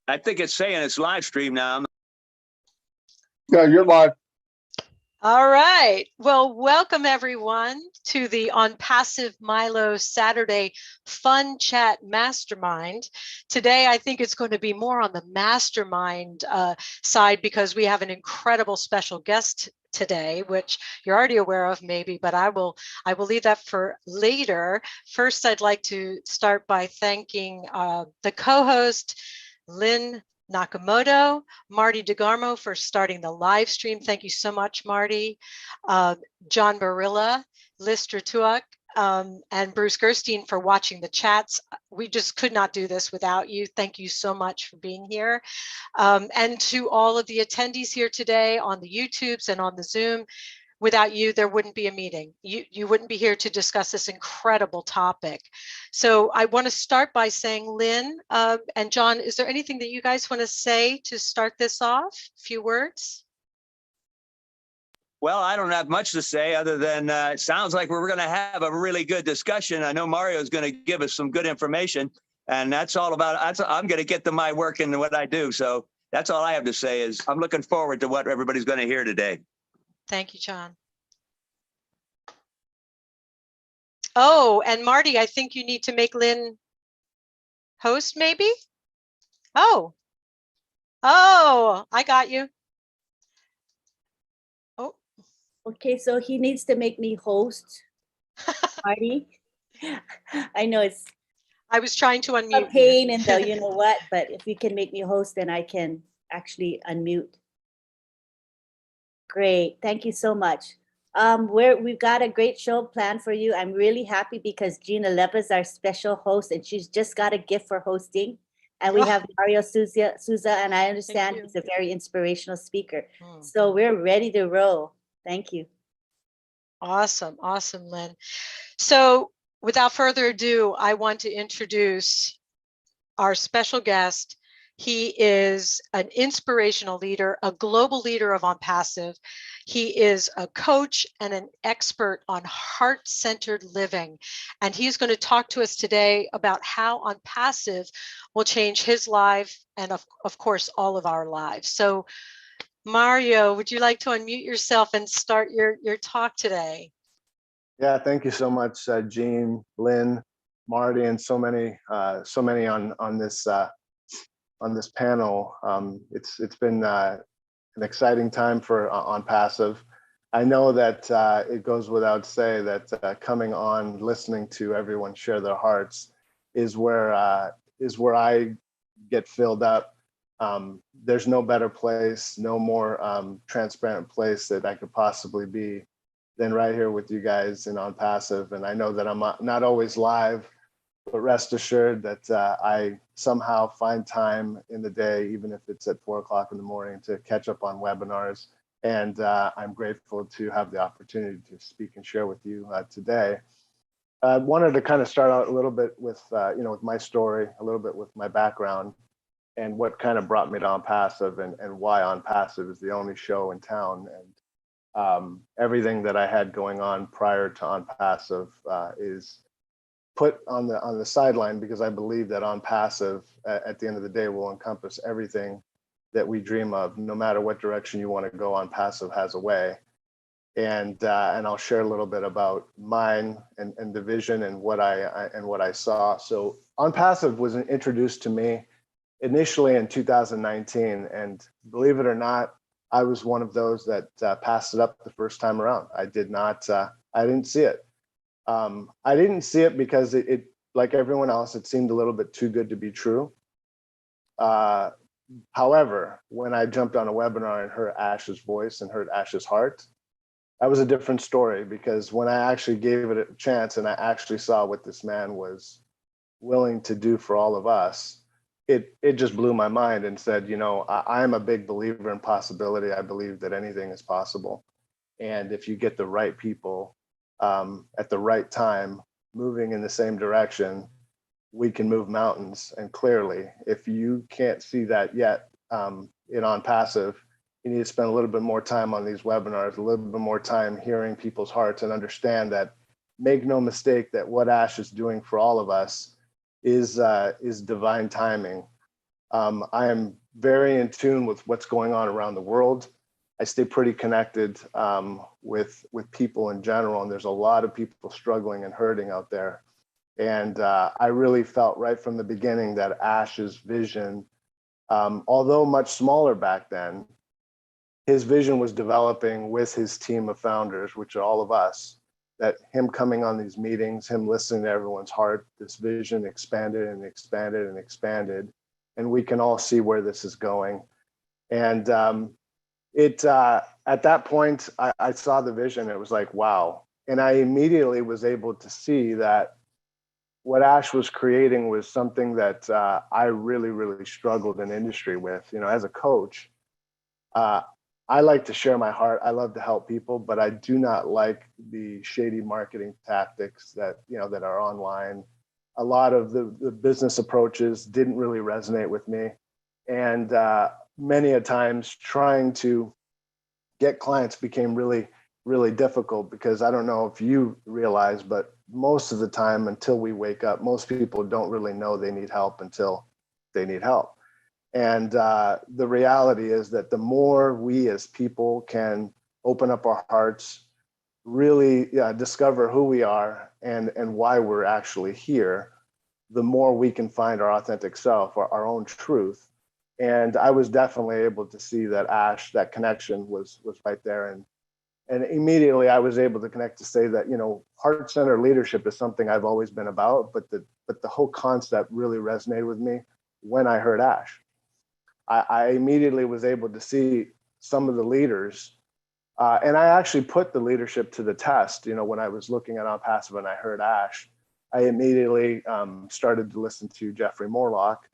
I think it's saying it's live stream now. Yeah, you're live. All right. Well, welcome everyone to the ONPASSIVE Milo Saturday Fun Chat Mastermind. Today, I think it's going to be more on the mastermind side because we have an incredible special guest today, which you're already aware of maybe, but I will leave that for later. First, I'd like to start by thanking the co-host, Lynn Nakamoto, Marty DeGarmo for starting the live stream. Thank you so much, Marty. John Barilla, Lister Tuak, and Bruce Gerstein for watching the chats. We just could not do this without you. Thank you so much for being here. And to all of the attendees here today on the YouTubes and on the Zoom, without you, there wouldn't be a meeting. You wouldn't be here to discuss this incredible topic. So I want to start by saying, Lynn and John, is there anything that you guys want to say to start this off? A few words? Well, I don't have much to say other than it sounds like we're going to have a really good discussion. I know Mario is going to give us some good information, and that's all about, I'm going to get to my work and what I do. So that's all I have to say is I'm looking forward to what everybody's going to hear today. Thank you, John. Oh, and Marty, I think you need to make Lynn host, maybe? Oh, I got you. Oh. Okay, so he needs to make me host, Marty. I know it's I was trying to unmute. a pain in the you know what, but if you can make me host, then I can actually unmute. Great, thank you so much. We've got a great show planned for you. I'm really happy because Gina Leva is our special host, and she's just got a gift for hosting. And we have Mario Souza, and I understand he's a very inspirational speaker. So we're ready to roll. Thank you. Awesome, awesome, Lynn. So without further ado, I want to introduce our special guest. He is an inspirational leader, a global leader of ONPASSIVE. He is a coach and an expert on heart-centered living. And he's going to talk to us today about how ONPASSIVE will change his life and of course, all of our lives. So Mario, would you like to unmute yourself and start your talk today? Yeah, thank you so much, Jean, Lynn, Marty, and so many on this panel. It's been an exciting time for ONPASSIVE. I know that it goes without say that coming on, listening to everyone share their hearts is where I get filled up. There's no better place, no more transparent place that I could possibly be than right here with you guys in ONPASSIVE. And I know that I'm not always live, but rest assured that I somehow find time in the day, even if it's at 4 o'clock in the morning, to catch up on webinars. And I'm grateful to have the opportunity to speak and share with you today. I wanted to kind of start out a little bit with, with my story, a little bit with my background, and what kind of brought me to ONPASSIVE and why ONPASSIVE is the only show in town. And everything that I had going on prior to ONPASSIVE is put on the sideline because I believe that ONPASSIVE at the end of the day will encompass everything that we dream of. No matter what direction you want to go, ONPASSIVE has a way. And I'll share a little bit about mine and the vision and what I saw. So ONPASSIVE was introduced to me initially in 2019, and believe it or not, I was one of those that passed it up the first time around. I didn't see it. I didn't see it because it, like everyone else, it seemed a little bit too good to be true. However, when I jumped on a webinar and heard Ash's voice and heard Ash's heart, that was a different story, because when I actually gave it a chance and I actually saw what this man was willing to do for all of us, it just blew my mind and said, I'm a big believer in possibility. I believe that anything is possible. And if you get the right people at the right time, moving in the same direction, we can move mountains. And clearly, if you can't see that yet in ONPASSIVE, you need to spend a little bit more time on these webinars, a little bit more time hearing people's hearts, and understand that, make no mistake, that what Ash is doing for all of us is divine timing. I am very in tune with what's going on around the world. I stay pretty connected with people in general, and there's a lot of people struggling and hurting out there. And I really felt right from the beginning that Ash's vision, although much smaller back then, his vision was developing with his team of founders, which are all of us, that him coming on these meetings, him listening to everyone's heart, this vision expanded and expanded and expanded. And we can all see where this is going. And at that point, I saw the vision. It was like, wow. And I immediately was able to see that what Ash was creating was something that I really, really struggled in industry with. You know, as a coach, I like to share my heart. I love to help people, but I do not like the shady marketing tactics that, you know, that are online. A lot of the business approaches didn't really resonate with me. And many a times trying to get clients became really, really difficult, because I don't know if you realize, but most of the time until we wake up, most people don't really know they need help until they need help. And the reality is that the more we as people can open up our hearts, really discover who we are and why we're actually here, the more we can find our authentic self, our own truth. And I was definitely able to see that Ash, that connection was right there. And immediately I was able to connect to say that, you know, heart-centered leadership is something I've always been about, but the whole concept really resonated with me when I heard Ash. I immediately was able to see some of the leaders, and I actually put the leadership to the test. You know, when I was looking at ONPASSIVE and I heard Ash, I immediately started to listen to Jeffrey Morlock.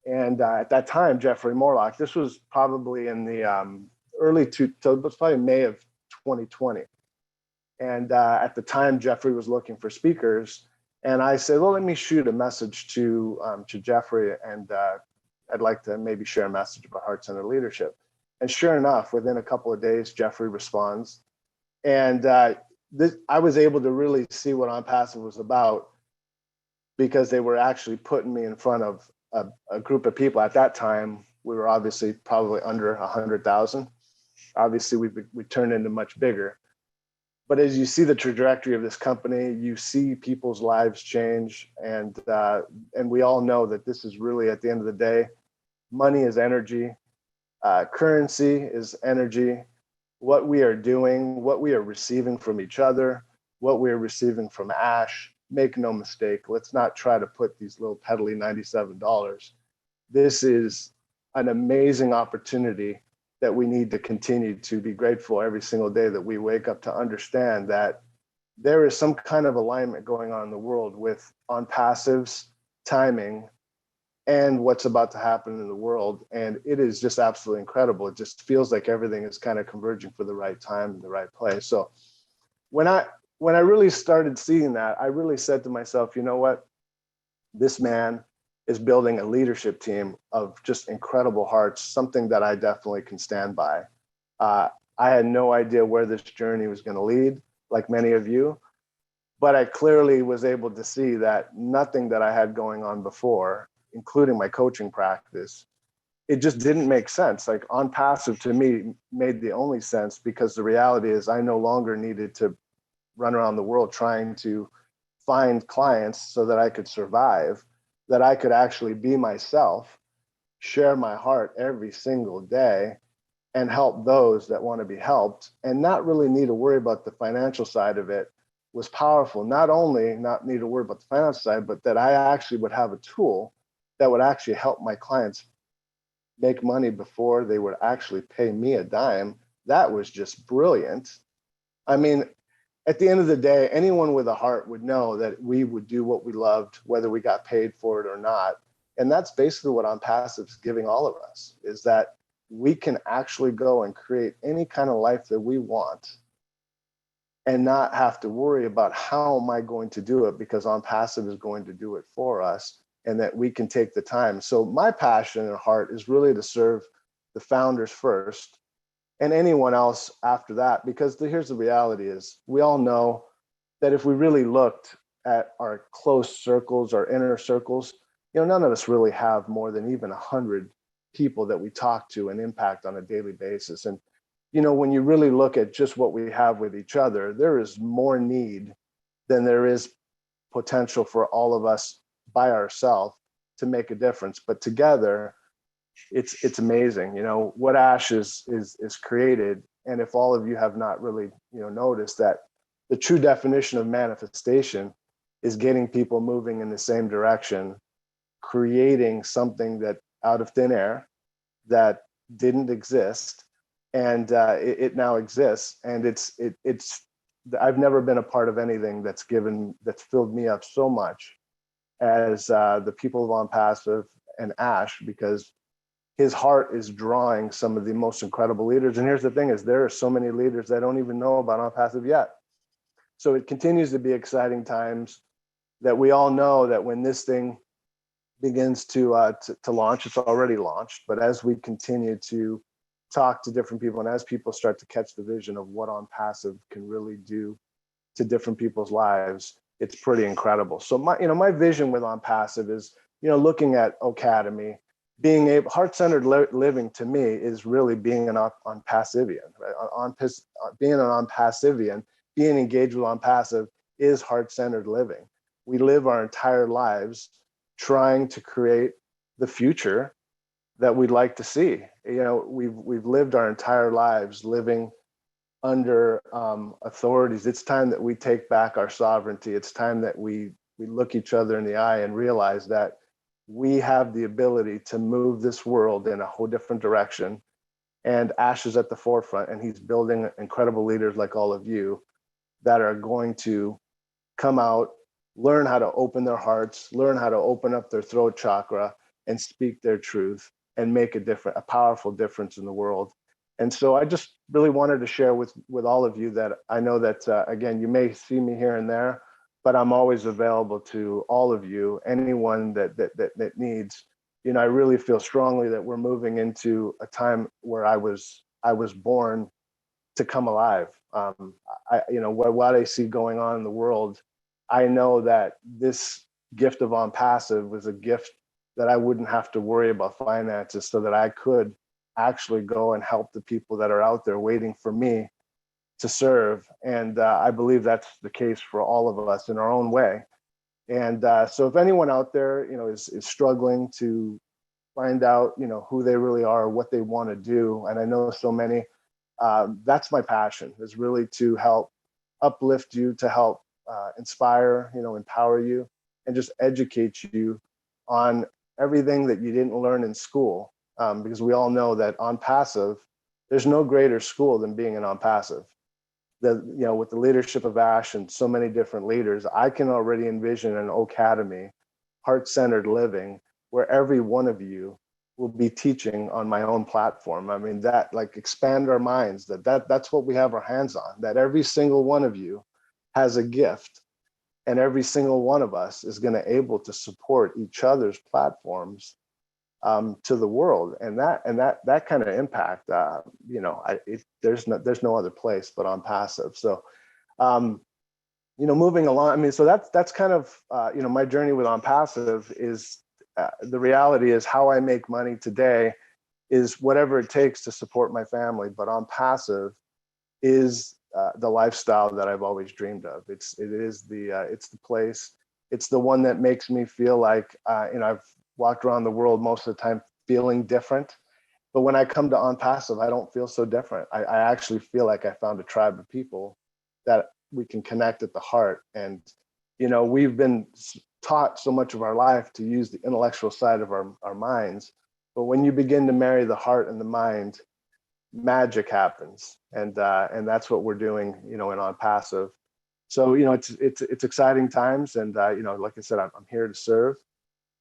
And at that time, Jeffrey Morlock, this was probably in the so it was probably May of 2020. And at the time, Jeffrey was looking for speakers. And I said, well, let me shoot a message to Jeffrey, and I'd like to maybe share a message about heart-centered leadership. And sure enough, within a couple of days, Jeffrey responds. And I was able to really see what ONPASSIVE was about, because they were actually putting me in front of a group of people. At that time, we were obviously probably under 100,000. Obviously, we turned into much bigger. But as you see the trajectory of this company, you see people's lives change, and we all know that this is really, at the end of the day, money is energy, currency is energy. What we are doing, what we are receiving from each other, what we are receiving from Ash, make no mistake, let's not try to put these little peddly $97. This is an amazing opportunity that we need to continue to be grateful every single day that we wake up, to understand that there is some kind of alignment going on in the world with ONPASSIVE's timing and what's about to happen in the world. And it is just absolutely incredible. It just feels like everything is kind of converging for the right time and the right place. So when I really started seeing that, I really said to myself, you know what? This man is building a leadership team of just incredible hearts, something that I definitely can stand by. I had no idea where this journey was going to lead, like many of you, but I clearly was able to see that nothing that I had going on before, including my coaching practice, it just didn't make sense. Like, ONPASSIVE to me made the only sense, because the reality is I no longer needed to run around the world trying to find clients so that I could survive, that I could actually be myself, share my heart every single day, and help those that want to be helped, and not really need to worry about the financial side of it, was powerful. Not only not need to worry about the financial side, but that I actually would have a tool that would actually help my clients make money before they would actually pay me a dime. That was just brilliant. I mean, at the end of the day, anyone with a heart would know that we would do what we loved, whether we got paid for it or not. And that's basically what ONPASSIVE is giving all of us, is that we can actually go and create any kind of life that we want and not have to worry about how am I going to do it, because ONPASSIVE is going to do it for us, and that we can take the time. So my passion and heart is really to serve the founders first, and anyone else after that, because here's the reality is, we all know that if we really looked at our close circles, our inner circles, none of us really have more than even 100 people that we talk to and impact on a daily basis. And, when you really look at just what we have with each other, there is more need than there is potential for all of us by ourselves to make a difference. But together, it's amazing, what Ash is created. And if all of you have not really, noticed that the true definition of manifestation is getting people moving in the same direction, creating something that out of thin air that didn't exist, and it now exists. And it's I've never been a part of anything that's filled me up so much as the people of ONPASSIVE and Ash, because his heart is drawing some of the most incredible leaders. And here's the thing is there are so many leaders that don't even know about ONPASSIVE yet. So it continues to be exciting times that we all know that when this thing begins to launch, it's already launched, but as we continue to talk to different people and as people start to catch the vision of what ONPASSIVE can really do to different people's lives, it's pretty incredible. So my vision with ONPASSIVE is, looking at Academy, being able, heart-centered living to me is really being an ONPASSIVian, right? Being an ONPASSIVian, being engaged with ONPASSIVE is heart-centered living. We live our entire lives trying to create the future that we'd like to see. We've lived our entire lives living under authorities. It's time that we take back our sovereignty. It's time that we look each other in the eye and realize that we have the ability to move this world in a whole different direction. And Ash is at the forefront, and he's building incredible leaders like all of you that are going to come out, learn how to open their hearts, learn how to open up their throat chakra and speak their truth and make a powerful difference in the world. And so I just really wanted to share with all of you that I know that, again, you may see me here and there, but I'm always available to all of you, anyone that needs. I really feel strongly that we're moving into a time where I was born to come alive. What I see going on in the world, I know that this gift of ONPASSIVE was a gift that I wouldn't have to worry about finances, so that I could actually go and help the people that are out there waiting for me to serve. And I believe that's the case for all of us in our own way. And so if anyone out there, is struggling to find out, who they really are, what they want to do, and I know so many, that's my passion, is really to help uplift you, to help inspire, empower you, and just educate you on everything that you didn't learn in school. Because we all know that ONPASSIVE, there's no greater school than being an ONPASSIVE. With the leadership of Ash and so many different leaders, I can already envision an Academy, heart-centered living, where every one of you will be teaching on my own platform. I mean, that expand our minds, that's what we have our hands on, that every single one of you has a gift, and every single one of us is going to able to support each other's platforms to the world. And that kind of impact, there's no other place but ONPASSIVE. So, moving along, I mean, so that's kind of, my journey with ONPASSIVE is, the reality is how I make money today is whatever it takes to support my family. But ONPASSIVE is the lifestyle that I've always dreamed of. It's the place. It's the one that makes me feel like, I've walked around the world most of the time feeling different. But when I come to ONPASSIVE, I don't feel so different. I actually feel like I found a tribe of people that we can connect at the heart. And, we've been taught so much of our life to use the intellectual side of our minds. But when you begin to marry the heart and the mind, magic happens. And that's what we're doing, in ONPASSIVE. So, it's exciting times. And, like I said, I'm here to serve.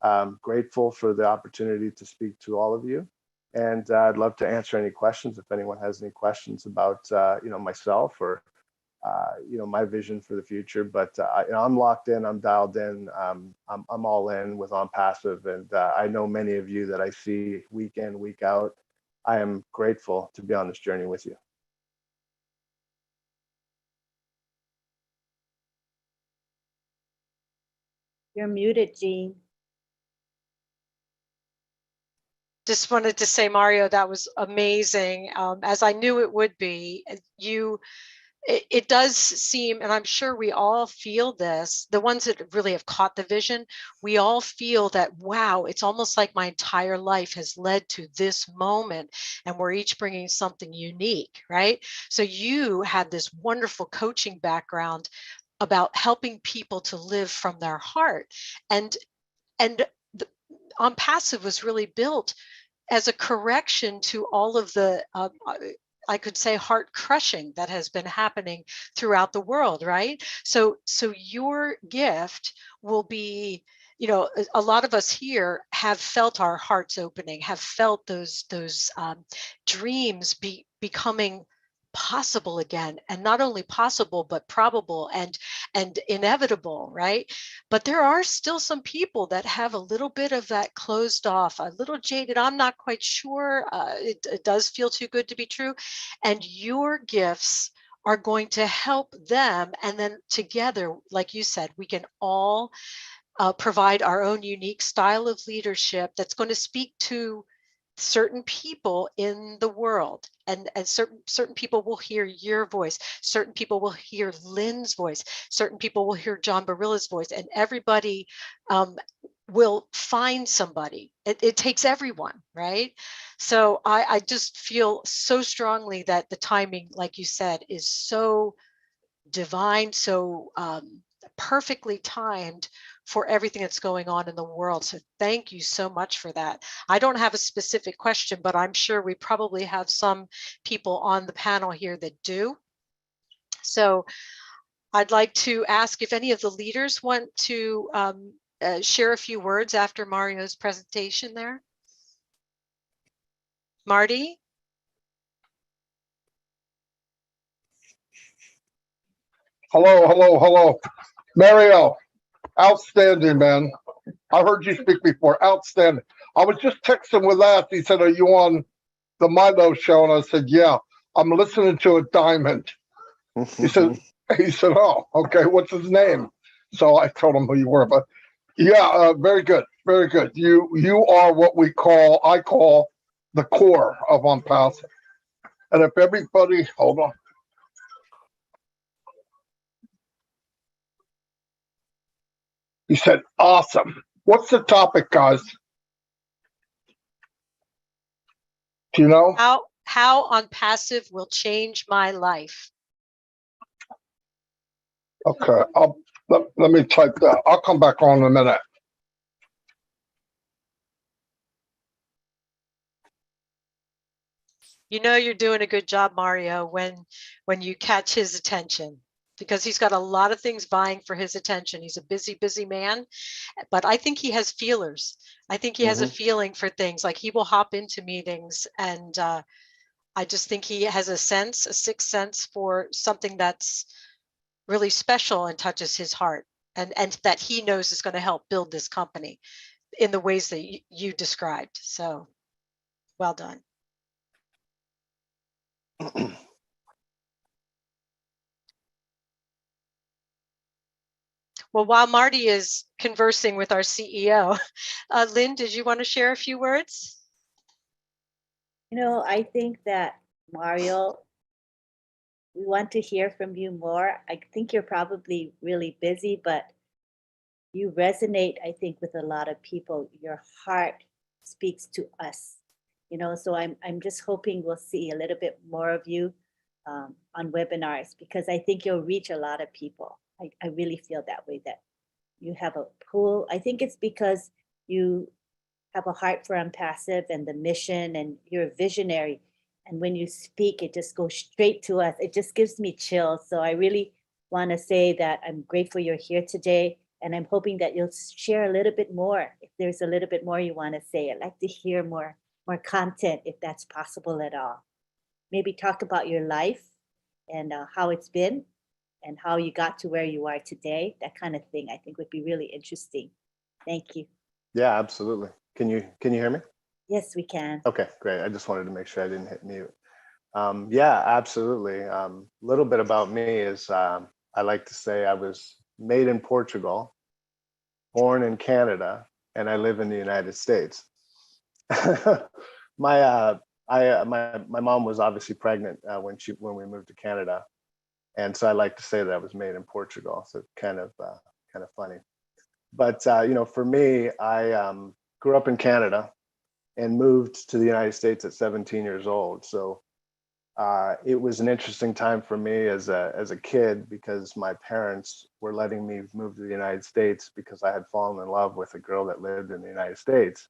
I'm grateful for the opportunity to speak to all of you. And I'd love to answer any questions if anyone has any questions about, myself or, my vision for the future. But I'm locked in, I'm dialed in, I'm all in with ONPASSIVE. And I know many of you that I see week in, week out. I am grateful to be on this journey with you. You're muted, Jean. just wanted to say, Mario, that was amazing. As I knew it would be. It does seem, and I'm sure we all feel this, the ones that really have caught the vision, we all feel that, wow, it's almost like my entire life has led to this moment, and we're each bringing something unique, right? So you had this wonderful coaching background about helping people to live from their heart. And ONPASSIVE was really built as a correction to all of the I could say heart crushing that has been happening throughout the world, right? So your gift will be, you know, a lot of us here have felt our hearts opening, have felt those dreams becoming possible again, and not only possible but probable and inevitable, right? But there are still some people that have a little bit of that closed off, a little jaded. I'm not quite sure. It does feel too good to be true. And your gifts are going to help them. And then together, like you said, we can all provide our own unique style of leadership that's going to speak to certain people in the world, and certain people will hear your voice, certain people will hear Lynn's voice, certain people will hear John Barilla's voice, and everybody will find somebody. It takes everyone, right? So I just feel so strongly that the timing, like you said, is so divine, so perfectly timed for everything that's going on in the world. So thank you so much for that. I don't have a specific question, but I'm sure we probably have some people on the panel here that do. So I'd like to ask if any of the leaders want to share a few words after Mario's presentation there. Marty? Hello. Mario, outstanding, man. I heard you speak before. Outstanding. I was just texting with that. He said, are you on the Milo show? And I said, yeah, I'm listening to a diamond. He said, oh, okay, what's his name? So I told him who you were, but yeah, very good. Very good. You are what I call the core of ONPASSIVE. And if everybody, hold on. He said, awesome. What's the topic, guys? Do you know? How ONPASSIVE will change my life. Okay, let me type that. I'll come back on in a minute. You know you're doing a good job, Mario, when you catch his attention, because he's got a lot of things vying for his attention. He's a busy man, but I think he has feelers. I think he has a feeling for things. Like, he will hop into meetings, and I just think he has a sixth sense for something that's really special and touches his heart, and that he knows is going to help build this company in the ways that you described. So well done. Well, while Marty is conversing with our CEO, Lynn, did you want to share a few words? You know, I think that, Mario, we want to hear from you more. I think you're probably really busy, but you resonate, I think, with a lot of people. Your heart speaks to us, you know, so I'm just hoping we'll see a little bit more of you on webinars, because I think you'll reach a lot of people. I really feel that way, that you have a pool. I think it's because you have a heart for ONPASSIVE and the mission, and you're a visionary. And when you speak, it just goes straight to us. It just gives me chills. So I really want to say that I'm grateful you're here today. And I'm hoping that you'll share a little bit more. If there's a little bit more you want to say, I'd like to hear more content, if that's possible at all. Maybe talk about your life and how it's been and how you got to where you are today. That kind of thing, I think, would be really interesting. Thank you. Yeah, absolutely. Can you hear me? Yes, we can. Okay, great. I just wanted to make sure I didn't hit mute. Yeah, absolutely. Little bit about me is I like to say I was made in Portugal, born in Canada, and I live in the United States. My mom was obviously pregnant when we moved to Canada, and so I like to say that I was made in Portugal. So kind of funny. But for me, I grew up in Canada and moved to the United States at 17 years old. So it was an interesting time for me as a kid, because my parents were letting me move to the United States because I had fallen in love with a girl that lived in the United States.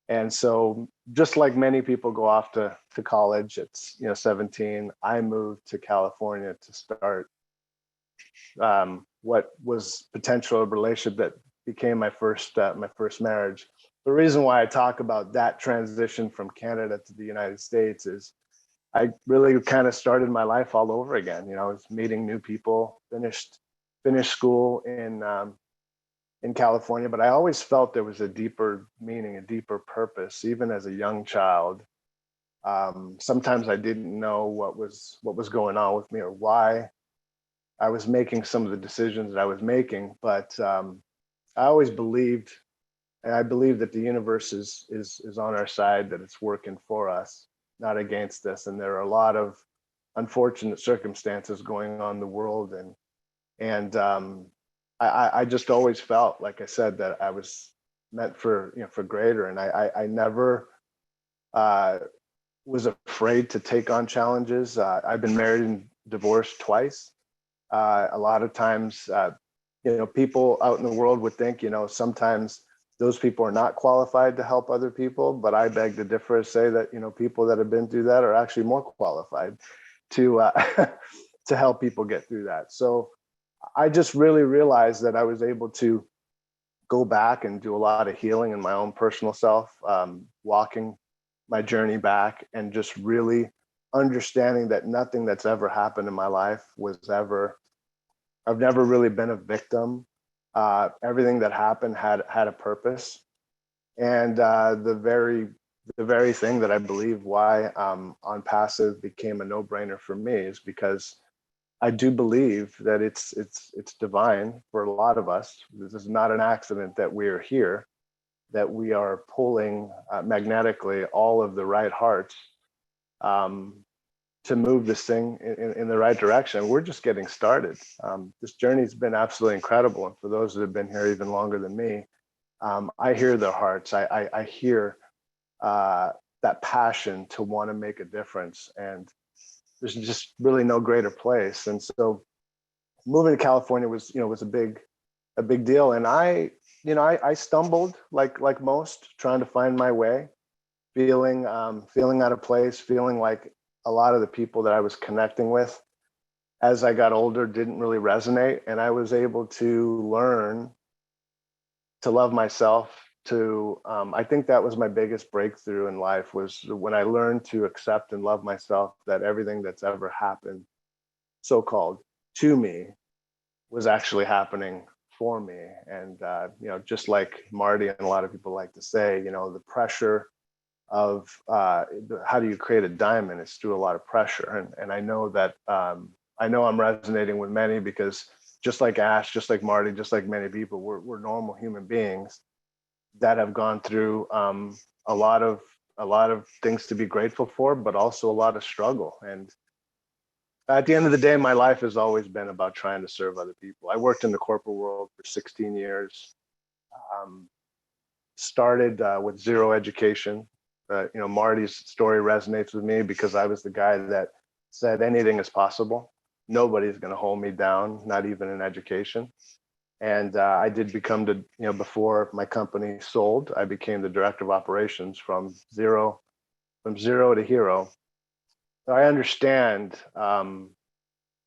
And so just like many people go off to college at 17, I moved to California to start what was potential relationship that became my first marriage. The reason why I talk about that transition from Canada to the United States is I really kind of started my life all over again. I was meeting new people, finished school in California, but I always felt there was a deeper meaning, a deeper purpose, even as a young child. Sometimes I didn't know what was going on with me or why I was making some of the decisions that I was making, but I always believed, and I believe that the universe is on our side, that it's working for us, not against us. And there are a lot of unfortunate circumstances going on in the world, and I just always felt, like I said, that I was meant for greater, and I never was afraid to take on challenges. I've been married and divorced twice. A lot of times, people out in the world would think, sometimes those people are not qualified to help other people, but I beg to differ, say that, people that have been through that are actually more qualified to to help people get through that. So I just really realized that I was able to go back and do a lot of healing in my own personal self, walking my journey back and just really understanding that nothing that's ever happened in my life I've never really been a victim. Everything that happened had a purpose. And the very thing that I believe why ONPASSIVE became a no-brainer for me is because I do believe that it's divine for a lot of us. This is not an accident that we are here, that we are pulling magnetically all of the right hearts to move this thing in the right direction. We're just getting started. This journey's been absolutely incredible. And for those that have been here even longer than me, I hear their hearts. I hear that passion to want to make a difference. And there's just really no greater place. And so moving to California was a big deal. And I stumbled like most, trying to find my way, feeling out of place, feeling like a lot of the people that I was connecting with as I got older didn't really resonate. And I was able to learn to love myself. I think that was my biggest breakthrough in life, was when I learned to accept and love myself, that everything that's ever happened, so-called, to me was actually happening for me. And, just like Marty and a lot of people like to say, the pressure of how do you create a diamond is through a lot of pressure. And I know that, I know I'm resonating with many, because just like Ash, just like Marty, just like many people, we're normal human beings that have gone through a lot of things to be grateful for, but also a lot of struggle. And at the end of the day, my life has always been about trying to serve other people. I worked in the corporate world for 16 years, started with zero education. Marty's story resonates with me because I was the guy that said anything is possible. Nobody's going to hold me down, not even in education. And I did become before my company sold, I became the director of operations from zero to hero. So I understand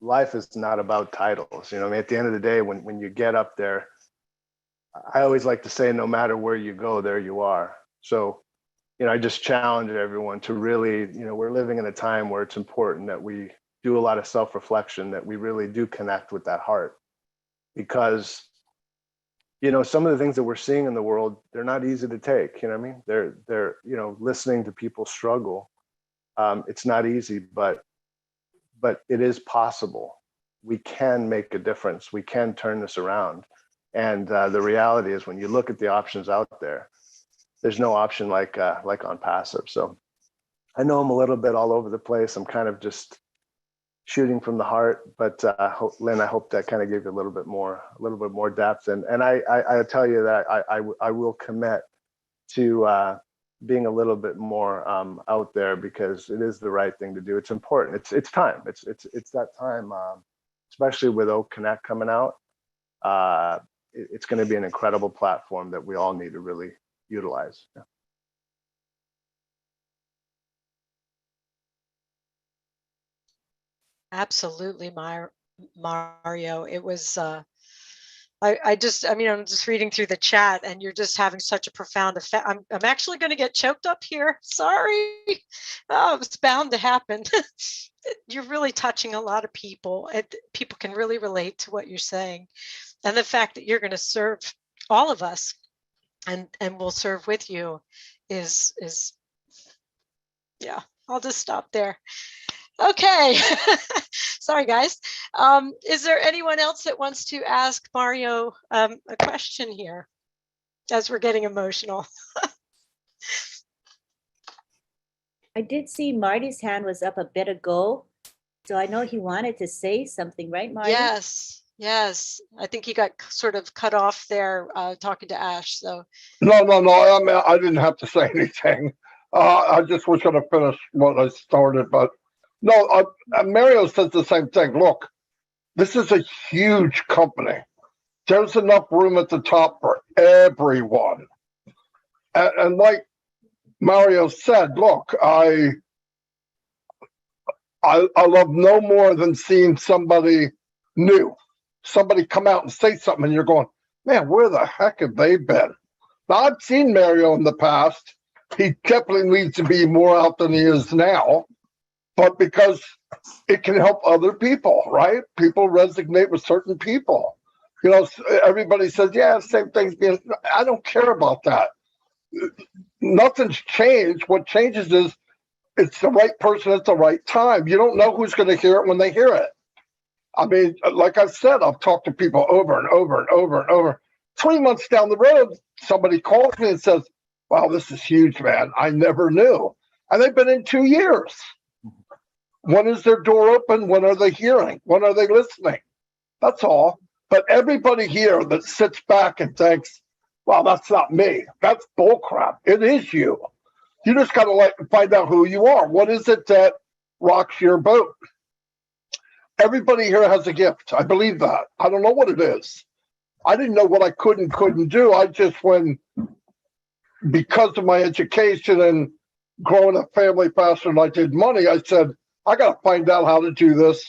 life is not about titles. At the end of the day, when you get up there, I always like to say, no matter where you go, there you are. So, I just challenge everyone to really, we're living in a time where it's important that we do a lot of self-reflection, that we really do connect with that heart. Because, some of the things that we're seeing in the world, they're not easy to take. They're listening to people struggle. It's not easy, but it is possible. We can make a difference. We can turn this around. And the reality is, when you look at the options out there, there's no option like ONPASSIVE. So I know I'm a little bit all over the place. I'm kind of just shooting from the heart, but Lynn, I hope that kind of gave you a little bit more depth. And I tell you that I will commit to being a little bit more out there, because it is the right thing to do. It's important. It's time. It's that time, especially with Oak Connect coming out. It's going to be an incredible platform that we all need to really utilize. Yeah. Absolutely, Mario. It was, I'm just reading through the chat, and you're just having such a profound effect. I'm actually going to get choked up here. Sorry. Oh, it's bound to happen. You're really touching a lot of people. People can really relate to what you're saying. And the fact that you're going to serve all of us and we'll serve with you is, yeah, I'll just stop there. Okay. Sorry, guys. Is there anyone else that wants to ask Mario a question here as we're getting emotional? I did see Marty's hand was up a bit ago, so I know he wanted to say something, right, Marty? Yes, yes. I think he got sort of cut off there talking to Ash. So No. I mean, I didn't have to say anything. I just was going to finish what I started, but no, Mario says the same thing. Look, this is a huge company. There's enough room at the top for everyone. And like Mario said, look, I love no more than seeing somebody new, somebody come out and say something, and you're going, man, where the heck have they been? Now, I've seen Mario in the past. He definitely needs to be more out than he is now, but because it can help other people, right? People resonate with certain people. You know, everybody says, yeah, same thing's being, I don't care about that. Nothing's changed. What changes is it's the right person at the right time. You don't know who's going to hear it when they hear it. I mean, like I said, I've talked to people over and over and over and over. 3 months down the road, somebody calls me and says, wow, this is huge, man. I never knew. And they've been in 2 years. When is their door open? When are they hearing? When are they listening? That's all. But everybody here that sits back and thinks, well, that's not me. That's bullcrap. It is you. You just got to find out who you are. What is it that rocks your boat? Everybody here has a gift. I believe that. I don't know what it is. I didn't know what I could and couldn't do. I just, because of my education and growing a family faster than I did money, I said, I got to find out how to do this,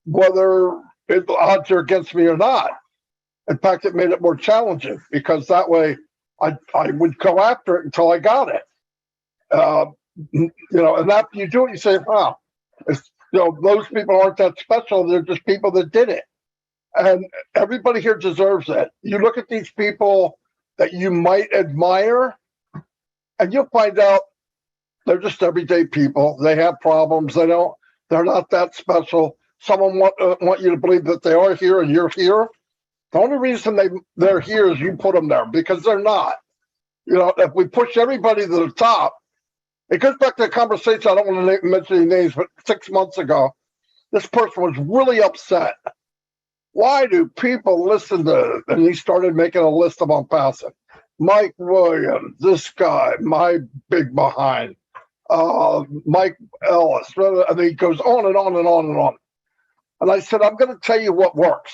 whether the odds are against me or not. In fact, it made it more challenging, because that way I would go after it until I got it. You know, and after you do it, you say, wow, you know, those people aren't that special. They're just people that did it. And everybody here deserves it. You look at these people that you might admire, and you'll find out they're just everyday people. They have problems. They're not that special. Someone want you to believe that they are here and you're here. The only reason they're here is you put them there, because they're not. You know, if we push everybody to the top, it goes back to the conversation. I don't want to mention any names, but 6 months ago, this person was really upset. Why do people listen to, and he started making a list of ONPASSIVE. Mike Williams, this guy, my big behind, Mike Ellis, and he goes on and on and on and on. And I said, I'm going to tell you what works.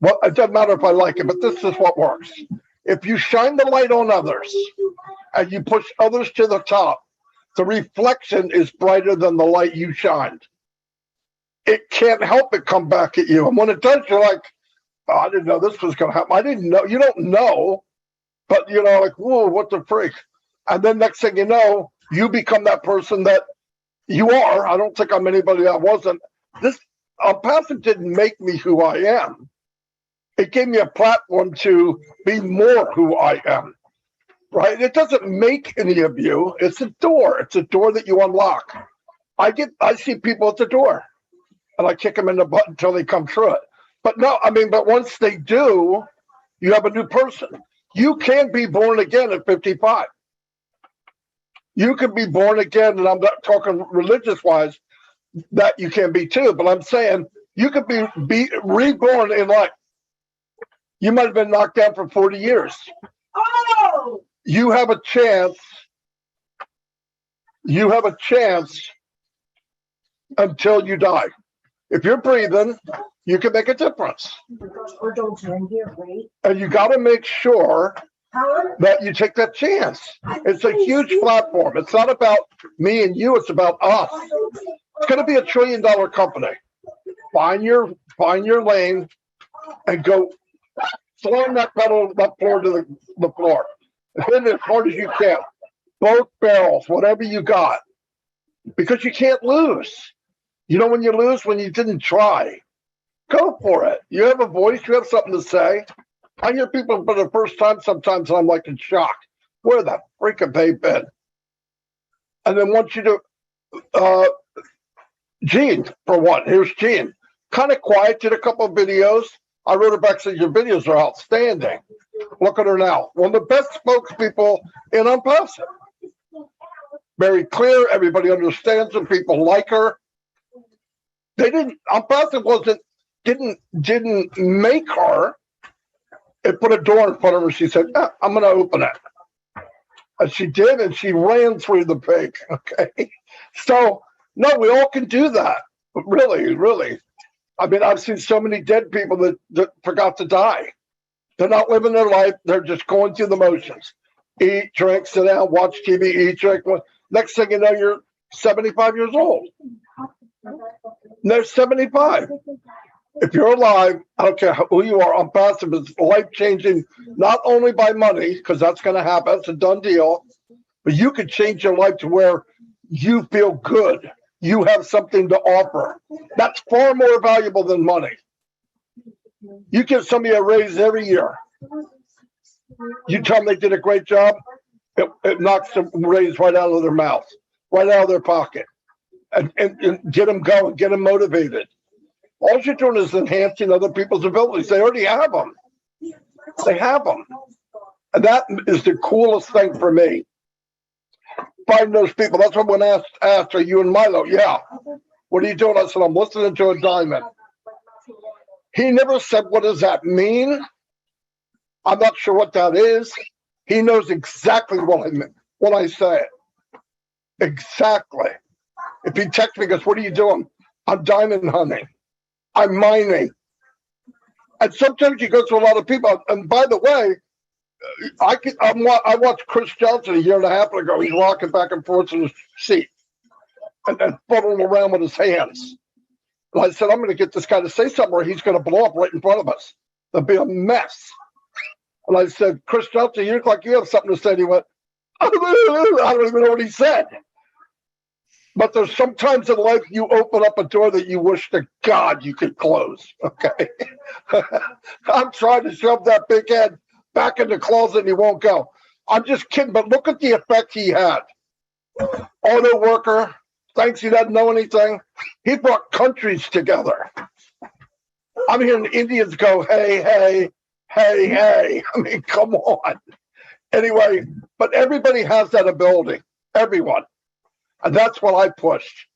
Well, it doesn't matter if I like it, but this is what works. If you shine the light on others and you push others to the top, the reflection is brighter than the light you shined. It can't help but come back at you. And when it does, you're like, oh, I didn't know this was going to happen. I didn't know. You don't know, but you know, like, whoa, what the freak? And then next thing you know, you become that person that you are. I don't think I'm anybody that wasn't. This ONPASSIVE didn't make me who I am. It gave me a platform to be more who I am, right? It doesn't make any of you. It's a door. It's a door that you unlock. I see people at the door, and I kick them in the butt until they come through it. But no, I mean, but once they do, you have a new person. You can be born again at 55. You can be born again, and I'm not talking religious-wise, that you can be too, but I'm saying you could be reborn in life. You might have been knocked down for 40 years. Oh! You have a chance. You have a chance until you die. If you're breathing, you can make a difference. And you got to make sure that you take that chance. It's a huge platform. It's not about me and you. It's about us. It's going to be $1 trillion company. Find your lane and go slam that pedal, that floor to the floor. Hit it as hard as you can. Both barrels, whatever you got. Because you can't lose. You know when you lose? When you didn't try. Go for it. You have a voice. You have something to say. I hear people for the first time sometimes, and I'm like in shock. Where the freak have they been? And then once you do, Gene, for one. Here's Gene. Kind of quiet, did a couple of videos. I wrote her back, said, your videos are outstanding. Look at her now. One of the best spokespeople in ONPASSIVE. Very clear. Everybody understands her. People like her. They didn't, ONPASSIVE didn't make her. It put a door in front of her. She said, I'm going to open it. And she did, and she ran through the pig. Okay. So, no, we all can do that. Really, really. I mean, I've seen so many dead people that forgot to die. They're not living their life. They're just going through the motions. Eat, drink, sit down, watch TV, eat, drink. Next thing you know, you're 75 years old. And they're 75. If you're alive, I don't care who you are, ONPASSIVE is life-changing, not only by money, because that's going to happen, it's a done deal, but you could change your life to where you feel good. You have something to offer. That's far more valuable than money. You give somebody a raise every year. You tell them they did a great job, it knocks the raise right out of their mouth, right out of their pocket, and get them going, get them motivated. All you're doing is enhancing other people's abilities. They already have them. They have them. And that is the coolest thing for me. Find those people. That's what when asked, are you and Milo? Yeah. What are you doing? I said, I'm listening to a diamond. He never said, what does that mean? I'm not sure what that is. He knows exactly what I mean when I say it. Exactly. If he texts me, he goes, what are you doing? I'm diamond hunting. I'm mining. And sometimes you go to a lot of people. And by the way, I watched Chris Johnson a year and a half ago. He's rocking back and forth in his seat and fuddling around with his hands. And I said, I'm going to get this guy to say something or he's going to blow up right in front of us. There'll be a mess. And I said, Chris Johnson, you look like you have something to say. And he went, I don't even know what he said. But there's sometimes in life you open up a door that you wish to God you could close. Okay. I'm trying to shove that big head back in the closet and he won't go. I'm just kidding, but look at the effect he had. Auto worker, thinks he doesn't know anything. He brought countries together. I'm hearing Indians go, hey, hey, hey, hey. I mean, come on. Anyway, but everybody has that ability. Everyone. And that's what I pushed.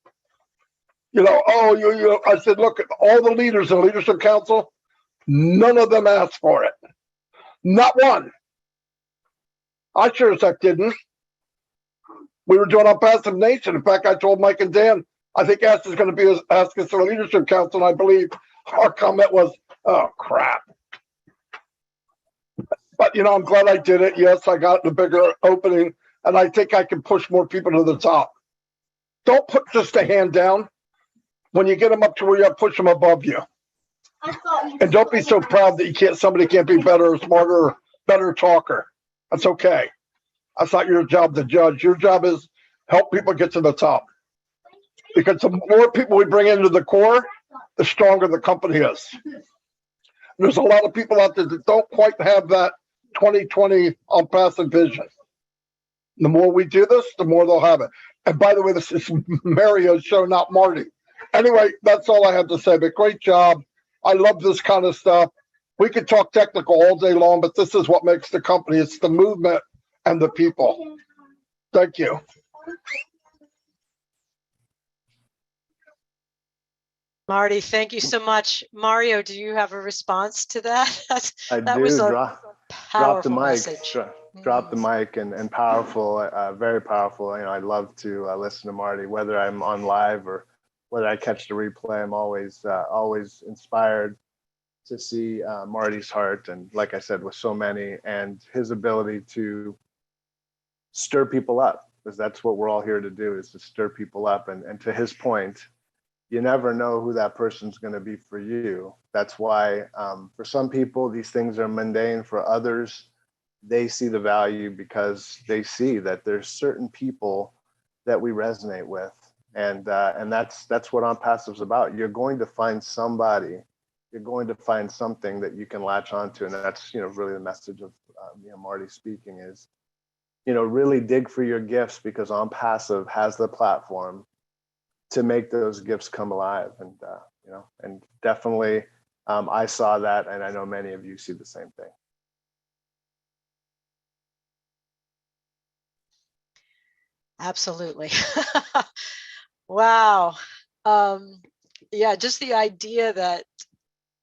You know, I said, look, all the leaders in the Leadership Council, none of them asked for it. Not one. I sure as heck didn't. We were doing ONPASSIVE Nation. In fact, I told Mike and Dan, I think Ash is going to be asking us to the Leadership Council, and I believe our comment was, oh, crap. But, you know, I'm glad I did it. Yes, I got the bigger opening, and I think I can push more people to the top. Don't put just a hand down. When you get them up to where you have, push them above you. And don't be so proud that somebody can't be better or smarter or better talker. That's okay. That's not your job to judge. Your job is help people get to the top. Because the more people we bring into the core, the stronger the company is. There's a lot of people out there that don't quite have that 2020 ONPASSIVE vision. The more we do this, the more they'll have it. And by the way, this is Mario's show, not Marty. Anyway, that's all I have to say. But great job. I love this kind of stuff. We could talk technical all day long, but this is what makes the company. It's the movement and the people. Thank you. Marty, thank you so much. Mario, do you have a response to that? I That do. was a Drop the powerful mic. message. Drop the mic and powerful, very powerful. I love to listen to Marty, whether I'm on live or whether I catch the replay. I'm always inspired to see Marty's heart, and like I said, with so many, and his ability to stir people up, because that's what we're all here to do, is to stir people up. And to his point, you never know who that person's going to be for you. That's why for some people, these things are mundane. For others, they see the value because they see that there's certain people that we resonate with. And that's what OnPassive's about. You're going to find somebody, you're going to find something that you can latch onto. And that's, really the message of Marty speaking is, really dig for your gifts, because OnPassive has the platform to make those gifts come alive. And and definitely I saw that, and I know many of you see the same thing. Absolutely. Wow. Yeah, just the idea that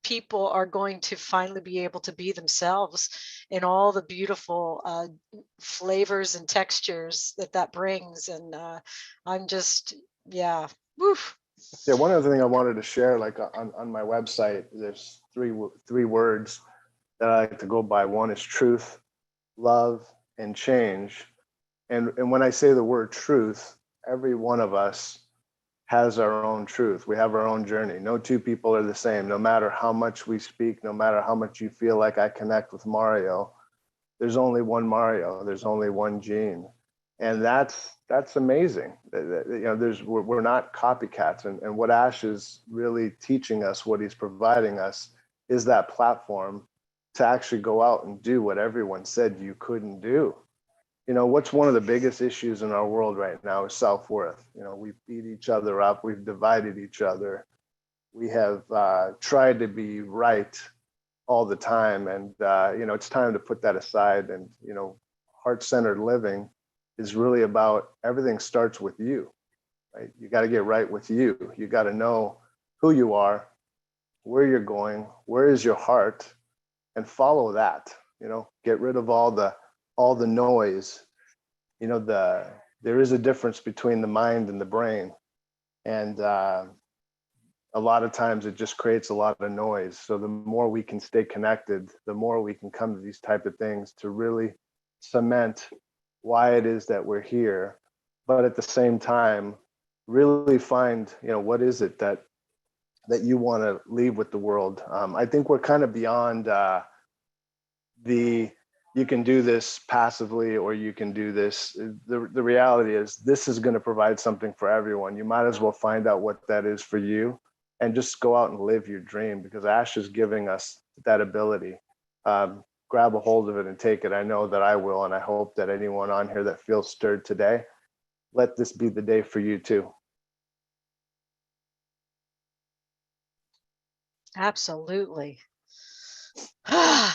people are going to finally be able to be themselves in all the beautiful flavors and textures that brings. And I'm just, yeah. Woof. Yeah, one other thing I wanted to share, like on my website, there's three words that I like to go by. One is truth, love, and change. And when I say the word truth, every one of us has our own truth. We have our own journey. No two people are the same. No matter how much we speak, no matter how much you feel like I connect with Mario, there's only one Mario. There's only one Gene. And that's amazing. We're not copycats. And what Ash is really teaching us, what he's providing us, is that platform to actually go out and do what everyone said you couldn't do. What's one of the biggest issues in our world right now is self-worth. We beat each other up. We've divided each other. We have tried to be right all the time. And, it's time to put that aside. And, heart-centered living is really about everything starts with you, right? You got to get right with you. You got to know who you are, where you're going, where is your heart, and follow that. Get rid of all the noise. There is a difference between the mind and the brain, and a lot of times it just creates a lot of noise. So the more we can stay connected, the more we can come to these type of things to really cement why it is that we're here, but at the same time really find what is it that you want to leave with the world. I think we're kind of beyond you can do this passively or you can do this. The reality is this is going to provide something for everyone. You might as well find out what that is for you and just go out and live your dream, because Ash is giving us that ability. Grab a hold of it and take it. I know that I will, and I hope that anyone on here that feels stirred today, let this be the day for you too. Absolutely. Wow,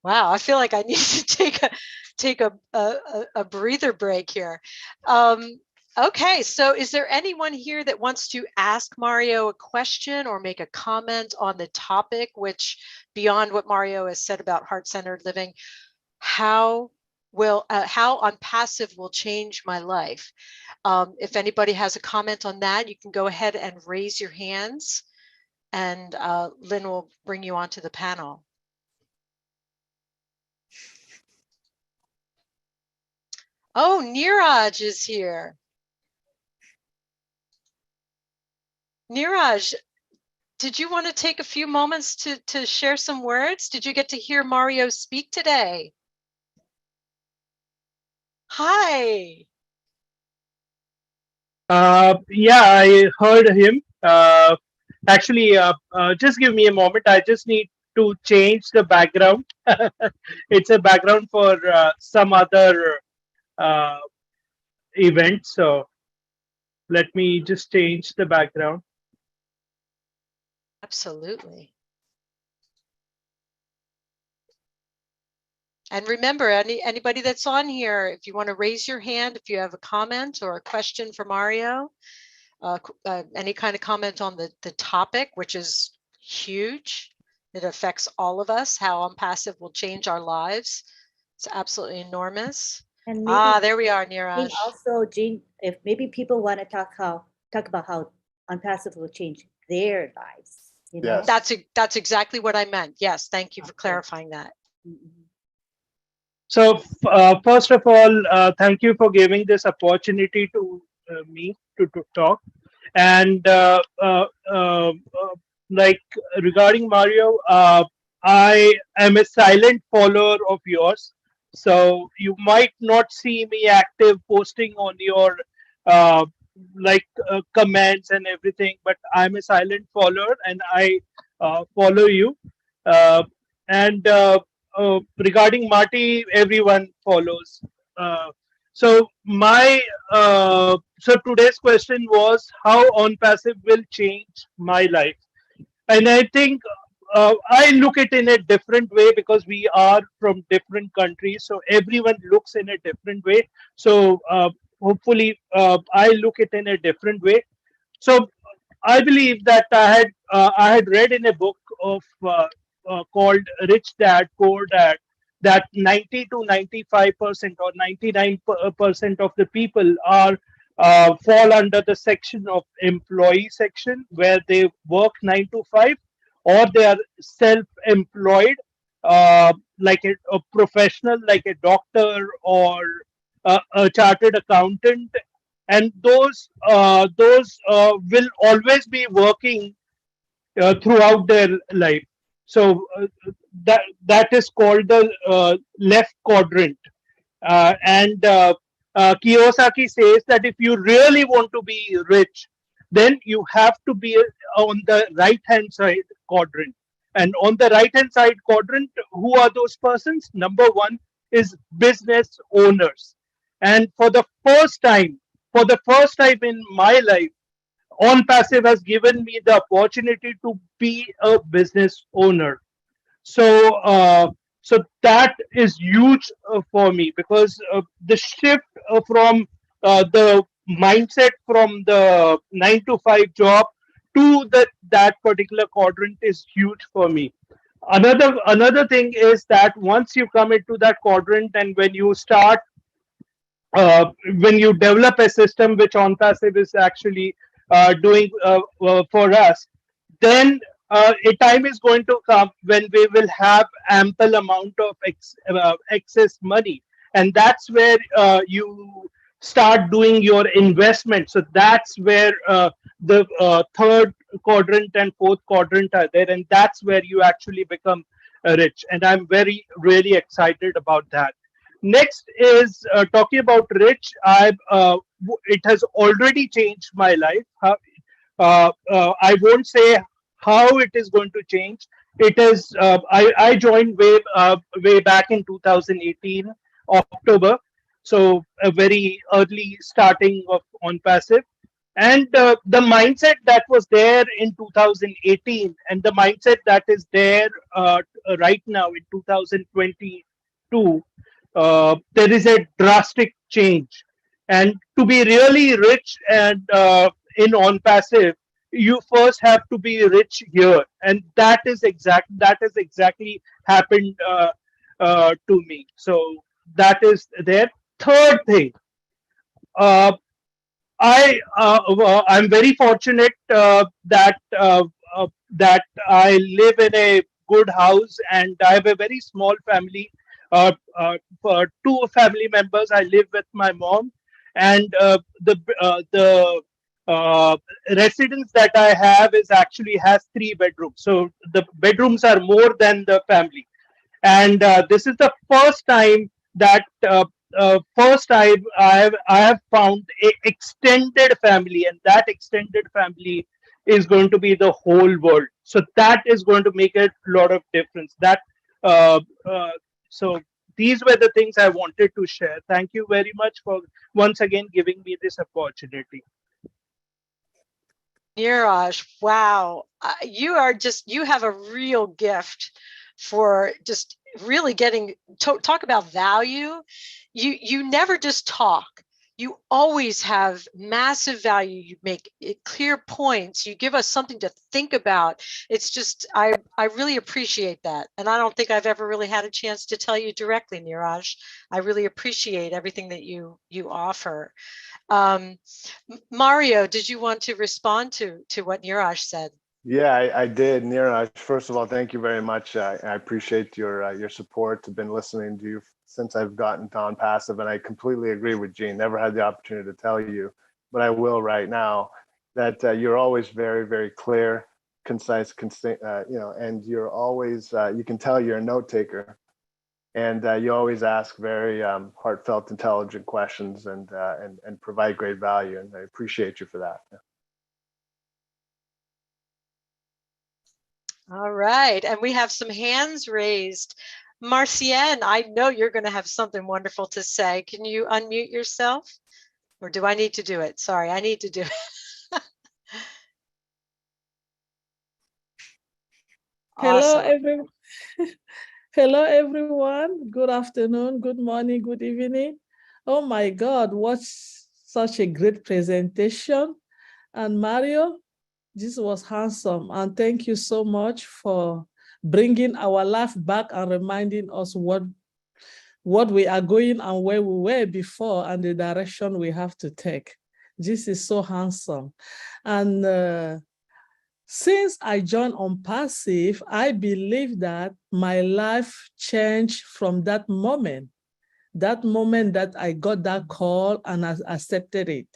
I feel like I need to take a breather break here. Okay, so is there anyone here that wants to ask Mario a question or make a comment on the topic, which beyond what Mario has said about heart-centered living, how OnPassive will change my life? If anybody has a comment on that, you can go ahead and raise your hands, and Lynn will bring you onto the panel. Oh, Neeraj is here. Neeraj, did you want to take a few moments to share some words? Did you get to hear Mario speak today? Hi. Yeah, I heard him. Actually, just give me a moment. I just need to change the background. It's a background for some other event. So let me just change the background. Absolutely. And remember, anybody that's on here, if you want to raise your hand, if you have a comment or a question for Mario, any kind of comment on the topic, which is huge. It affects all of us, how ONPASSIVE will change our lives. It's absolutely enormous. And maybe, There we are, Neeraj. also, Jean, if maybe people want to talk about how ONPASSIVE will change their lives. You know? Yes. That's exactly what I meant. Yes, thank you for clarifying that. So first of all, thank you for giving this opportunity to me to talk. And like regarding Mario, I am a silent follower of yours. So you might not see me active posting on your comments and everything, but I'm a silent follower and I follow you. And regarding Marty, everyone follows. So so today's question was how ONPASSIVE will change my life, and I think I look it in a different way because we are from different countries, so everyone looks in a different way. So hopefully, I look it in a different way. So I believe that I had read in a book of called Rich Dad Poor Dad that 90 to 95% or 99% of the people are fall under the section of employee section where they work 9 to 5, or they are self-employed, like a professional, like a doctor or a chartered accountant, and those will always be working throughout their life. So that is called the left quadrant. And Kiyosaki says that if you really want to be rich, then you have to be on the right hand side quadrant. And on the right hand side quadrant, who are those persons? Number one is business owners. And for the first time in my life, ONPASSIVE has given me the opportunity to be a business owner. So so that is huge for me, because the shift from the mindset from the 9 to 5 job to that particular quadrant is huge for me. Another thing is that once you come into that quadrant, and when you start when you develop a system which ONPASSIVE is actually doing for us, then a time is going to come when we will have ample amount of excess money, and that's where you start doing your investment. So that's where the third quadrant and fourth quadrant are there, and that's where you actually become rich. And I'm really excited about that. Next is talking about rich. It has already changed my life. I won't say how it is going to change. It is I joined way back in 2018 October, so a very early starting of ONPASSIVE. And the mindset that was there in 2018 and the mindset that is there right now in 2022, there is a drastic change. And to be really rich and in ONPASSIVE, you first have to be rich here, and that is exactly happened to me. So that is there. Third thing, I'm very fortunate that I live in a good house, and I have a very small family. For 2 family members, I live with my mom, and the residence that I have is actually has 3 bedrooms. So the bedrooms are more than the family, and this is the first time that I have found a extended family, and that extended family is going to be the whole world. So that is going to make a lot of difference. So these were the things I wanted to share. Thank you very much for once again giving me this opportunity. Neeraj, wow, you have a real gift for just really getting to talk about value. You never just talk. You always have massive value. You make it clear points. You give us something to think about. It's just, I really appreciate that. And I don't think I've ever really had a chance to tell you directly, Neeraj. I really appreciate everything that you offer. Mario, did you want to respond to what Neeraj said? Yeah, I did. Neeraj, first of all, thank you very much. I appreciate your support. I've been listening to you since I've gotten to ONPASSIVE, and I completely agree with Gene. Never had the opportunity to tell you, but I will right now, that you're always very, very clear, concise, and you're always, you can tell you're a note taker, and you always ask very heartfelt, intelligent questions, and provide great value, and I appreciate you for that. All right, and we have some hands raised. Marcienne, I know you're going to have something wonderful to say. Can you unmute yourself? Or do I need to do it? Sorry, I need to do it. Awesome. Hello, everyone. Good afternoon, good morning, good evening. Oh my God, what such a great presentation. And Mario, this was handsome. And thank you so much for bringing our life back and reminding us what we are going and where we were before and the direction we have to take. This is so handsome. And since I joined ONPASSIVE, I believe that my life changed from that moment that I got that call and I accepted it.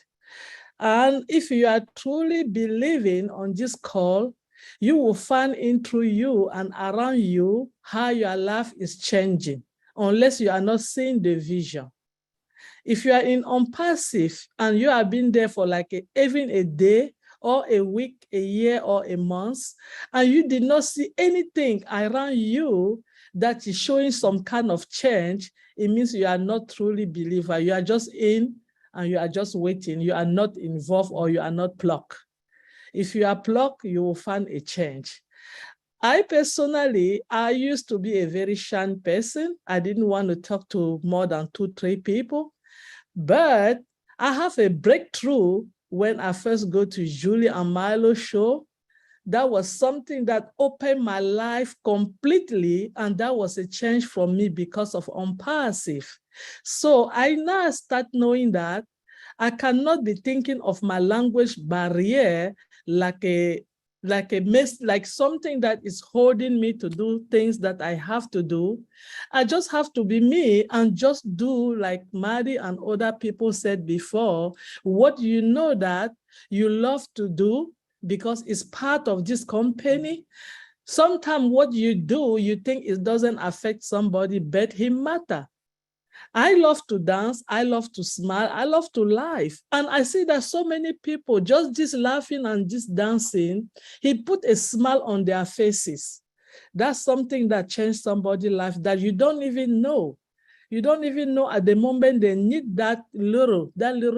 And if you are truly believing on this call, you will find into you and around you how your life is changing, unless you are not seeing the vision. If you are in ONPASSIVE and you have been there for like even a day or a week, a year, or a month, and you did not see anything around you that is showing some kind of change, it means you are not truly believer. You are just in and you are just waiting. You are not involved or you are not plugged. If you are plugged, you will find a change. I personally, I used to be a very shy person. I didn't want to talk to more than 2-3 people, but I have a breakthrough when I first go to Julie and Milo show. That was something that opened my life completely, and that was a change for me because of ONPASSIVE. So I now start knowing that I cannot be thinking of my language barrier like something that is holding me to do things that I have to do. I just have to be me and just do like Maddie and other people said before, what you know that you love to do because it's part of this company. Sometimes what you do, you think it doesn't affect somebody, but it matters. I love to dance, I love to smile, I love to laugh. And I see that so many people, just this laughing and just dancing, he put a smile on their faces. That's something that changed somebody's life that you don't even know. You don't even know at the moment they need that little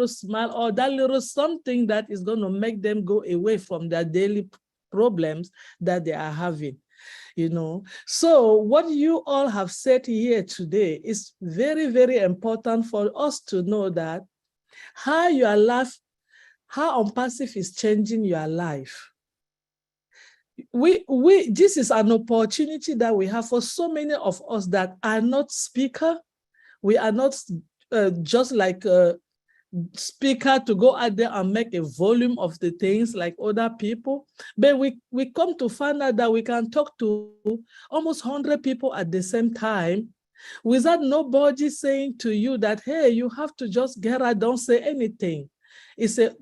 smile or that little something that is going to make them go away from their daily problems that they are having. You know, so what you all have said here today is very, very important for us to know that how your life, how ONPASSIVE is changing your life. This is an opportunity that we have for so many of us that are not speakers. We are not just like a speaker to go out there and make a volume of the things like other people, but we come to find out that we can talk to almost 100 people at the same time without nobody saying to you that, hey, you have to just get out, don't say anything. It's an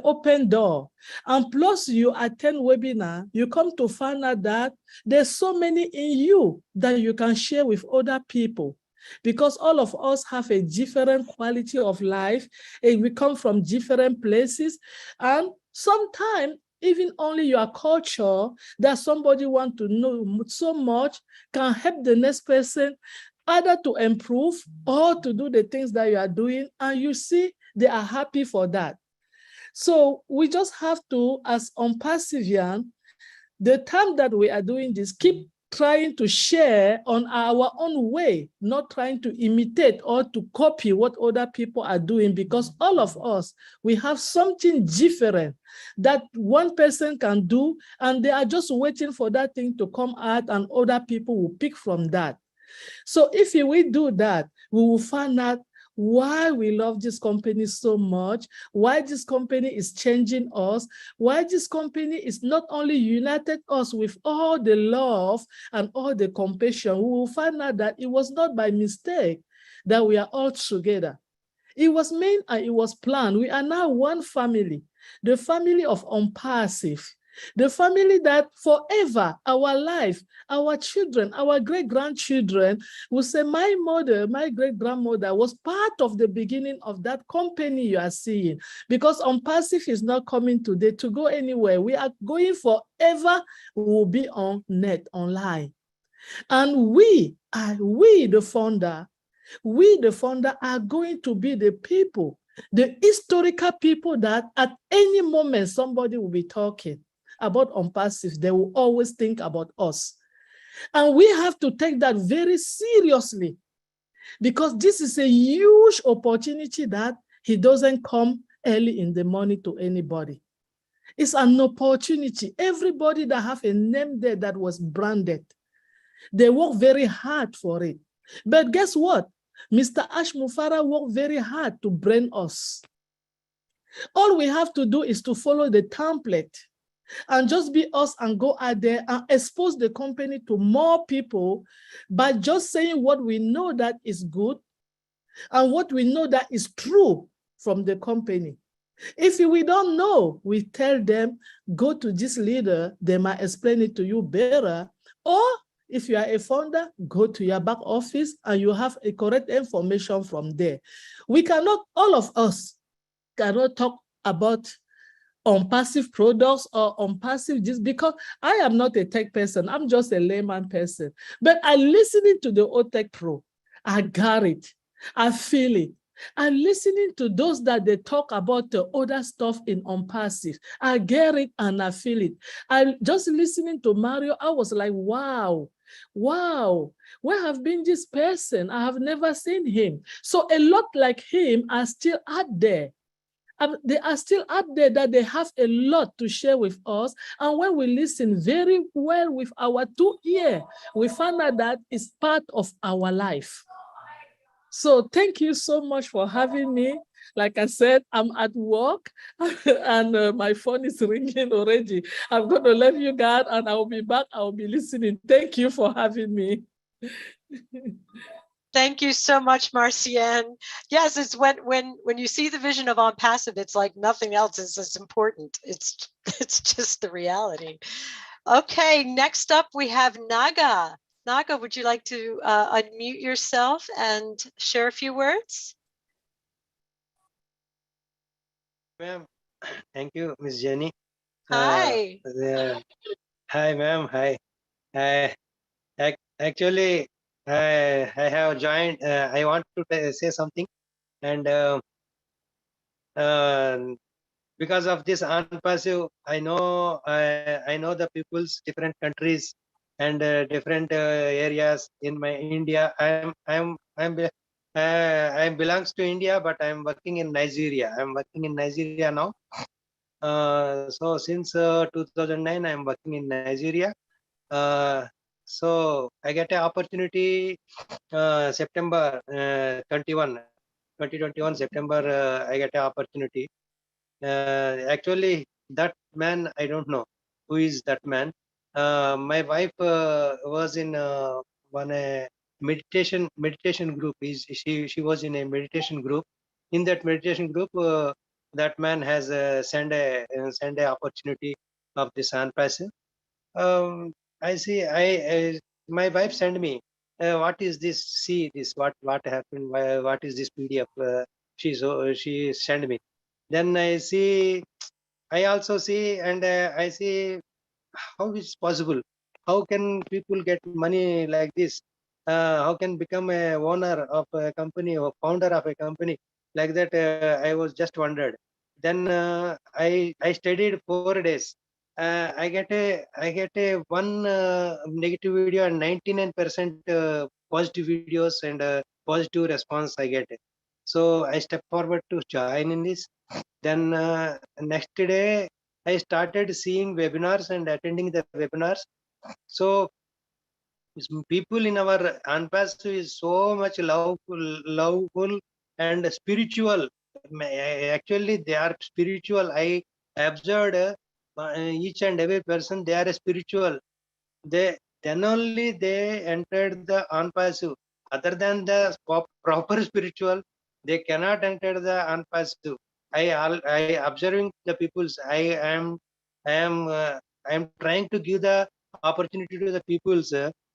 open door. And plus you attend webinar, you come to find out that there's so many in you that you can share with other people. Because all of us have a different quality of life, and we come from different places, and sometimes even only your culture that somebody wants to know so much can help the next person either to improve or to do the things that you are doing, and you see they are happy for that. So we just have to, as ONPASSIVian, the time that we are doing this, keep trying to share on our own way, not trying to imitate or to copy what other people are doing, because all of us, we have something different that one person can do, and they are just waiting for that thing to come out, and other people will pick from that. So if we do that, we will find out why we love this company so much, why this company is changing us, why this company is not only united us with all the love and all the compassion. We will find out that it was not by mistake that we are all together. It was meant and it was planned. We are now one family, the family of ONPASSIVE. The family that forever, our life, our children, our great-grandchildren will say, my mother, my great-grandmother was part of the beginning of that company you are seeing. Because ONPASSIVE is not coming today to go anywhere. We are going forever. We will be on net, online. And we, the founder are going to be the people, the historical people that at any moment somebody will be talking about ONPASSIVE. They will always think about us. And we have to take that very seriously, because this is a huge opportunity that it doesn't come early in the morning to anybody. It's an opportunity. Everybody that have a name there that was branded, they work very hard for it. But guess what? Mr. ASHMUFAREH worked very hard to brand us. All we have to do is to follow the template and just be us and go out there and expose the company to more people by just saying what we know that is good and what we know that is true from the company. If we don't know, we tell them, go to this leader, they might explain it to you better. Or if you are a founder, go to your back office and you have a correct information from there. We cannot, all of us cannot talk about ONPASSIVE products or ONPASSIVE just because I am not a tech person. I'm just a layman person. But I listening to the OTech Pro. I got it. I feel it. I'm listening to those that they talk about the other stuff in ONPASSIVE. I get it and I feel it. I just listening to Mario, I was like, wow, where have been this person? I have never seen him. So a lot like him are still out there. They are still out there that they have a lot to share with us. And when we listen very well with our 2 ears, we find out that it's part of our life. So thank you so much for having me. Like I said, I'm at work and my phone is ringing already. I'm going to leave you guys and I'll be back. I'll be listening. Thank you for having me. Thank you so much, Marcienne. Yes, it's when you see the vision of ONPASSIVE, it's like nothing else is as important. It's just the reality. Okay, next up we have Naga. Naga, would you like to unmute yourself and share a few words? Ma'am, thank you, Miss Jenny. Hi. Hi, ma'am. Hi. Actually, I have joined. I want to say something, and because of this ONPASSIVE, I know the people's different countries and different areas in my India. I belongs to India, but I'm working in Nigeria. I'm working in Nigeria now. So since 2009, I'm working in Nigeria. So I get an opportunity September 2021 September. I get an opportunity. Actually, that man, I don't know who is that man. My wife was in one meditation group. She was in a meditation group. In that meditation group, that man has sent a opportunity of this ONPASSIVE. I see. My wife sent me. What is this? See this. What happened? What is this PDF? She sent me. Then I see. I also see, and I see how it's possible. How can people get money like this? How can become a owner of a company or founder of a company like that? I was just wondered. Then I studied 4 days. I get a one negative video and 99% positive videos and positive response I get. So I step forward to join in this. Then next day I started seeing webinars and attending the webinars. So people in our ONPASSIVE is so much loveful and spiritual. Actually, they are spiritual. I observed each and every person. They are spiritual. Then only they entered the ONPASSIVE. Other than the proper spiritual, they cannot enter the ONPASSIVE. I observing the peoples. I am trying to give the opportunity to the peoples.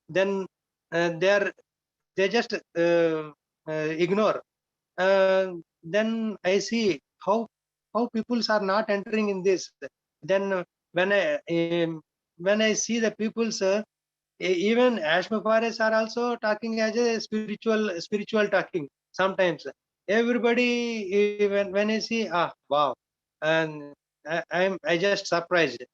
Then they just ignore. Then I see how peoples are not entering in this. Then when I see the peoples, even ASHMUFAREHs are also talking as a spiritual talking sometimes. Everybody, when I see, wow, and I just surprised.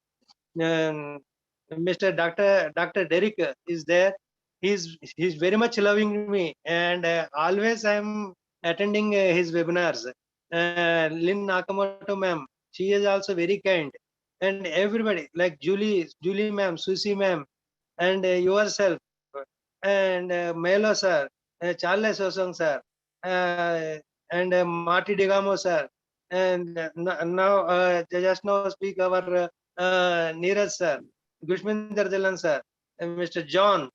Mr. Dr. Derek is there. He's very much loving me, and always I'm attending his webinars. Lynn Nakamoto ma'am, she is also very kind, and everybody like Julie ma'am, Susie ma'am, and yourself, and Milo sir, Charles Osong sir, and Marty Digamo sir, and now just now speak our Neeraj sir, Gushminder Jalan sir, and Mr. John,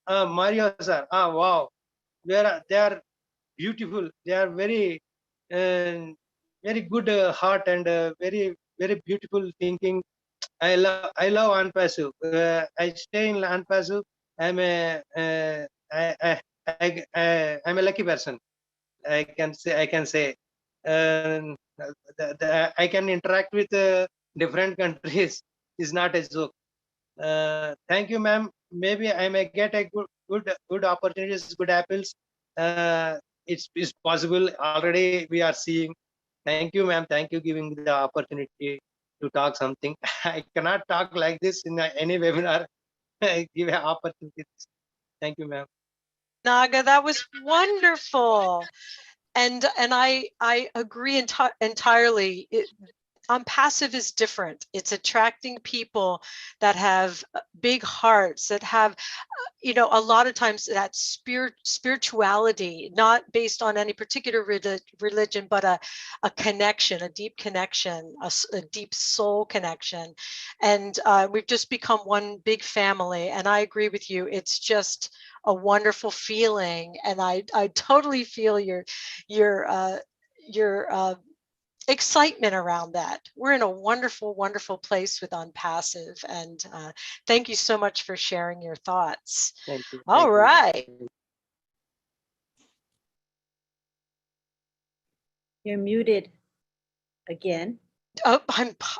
Mario sir. Wow, they are beautiful. They are very good heart and very beautiful thinking. I love ONPASSIVE. I stay in ONPASSIVE. I'm a I'm a lucky person. I can say. Um, I can interact with different countries. Is not a joke. Thank you, ma'am. Maybe I may get a good opportunities, good apples. It's possible already. We are seeing. Thank you, ma'am. Thank you giving the opportunity to talk something. I cannot talk like this in any webinar. Give an opportunity. Thank you, ma'am. Naga, that was wonderful. And I agree entirely. ONPASSIVE is different. It's attracting people that have big hearts, that have, you know, a lot of times that spirituality, not based on any particular religion, but a connection, a deep connection, a deep soul connection. And we've just become one big family. And I agree with you. It's just a wonderful feeling. And I totally feel your excitement around that. We're in a wonderful, wonderful place with ONPASSIVE, and thank you so much for sharing your thoughts. Thank you. All right. You're muted again. Oh,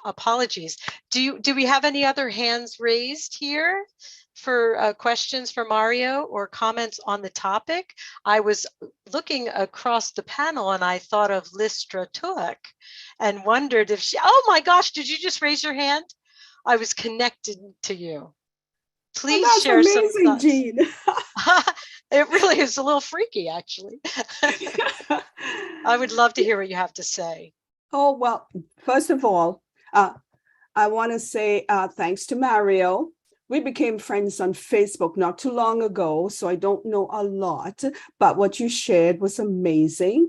apologies. Do we have any other hands raised here for questions for Mario or comments on the topic? I was looking across the panel and I thought of Listra Tuck and wondered if she, oh my gosh, did you just raise your hand? I was connected to you. Please share amazing, some thoughts. Jean. It really is a little freaky, actually. I would love to hear what you have to say. Oh, well, first of all, I want to say thanks to Mario. We became friends on Facebook not too long ago, so I don't know a lot, but what you shared was amazing.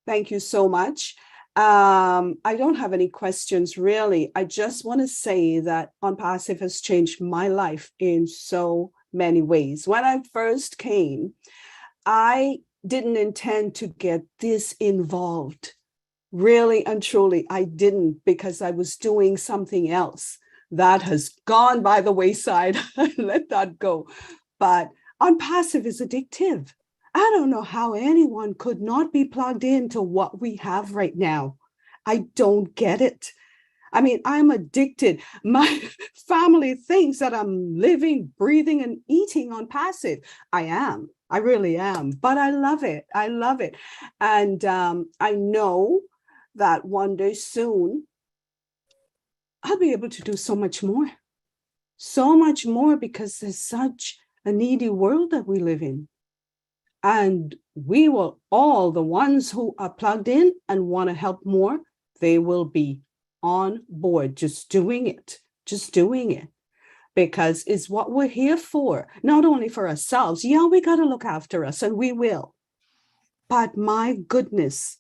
Thank you so much. I don't have any questions, really. I just want to say that ONPASSIVE has changed my life in so many ways. When I first came, I didn't intend to get this involved. Really and truly, I didn't, because I was doing something else that has gone by the wayside. Let that go. But ONPASSIVE is addictive. I don't know how anyone could not be plugged into what we have right now. I don't get it. I mean, I'm addicted. My family thinks that I'm living, breathing, and eating ONPASSIVE. I am. I really am. But I love it. I love it. And I know that one day soon, I'll be able to do so much more because there's such a needy world that we live in. And we will all, the ones who are plugged in and want to help more, they will be on board, just doing it, because it's what we're here for, not only for ourselves. Yeah, we got to look after us, and we will. But my goodness,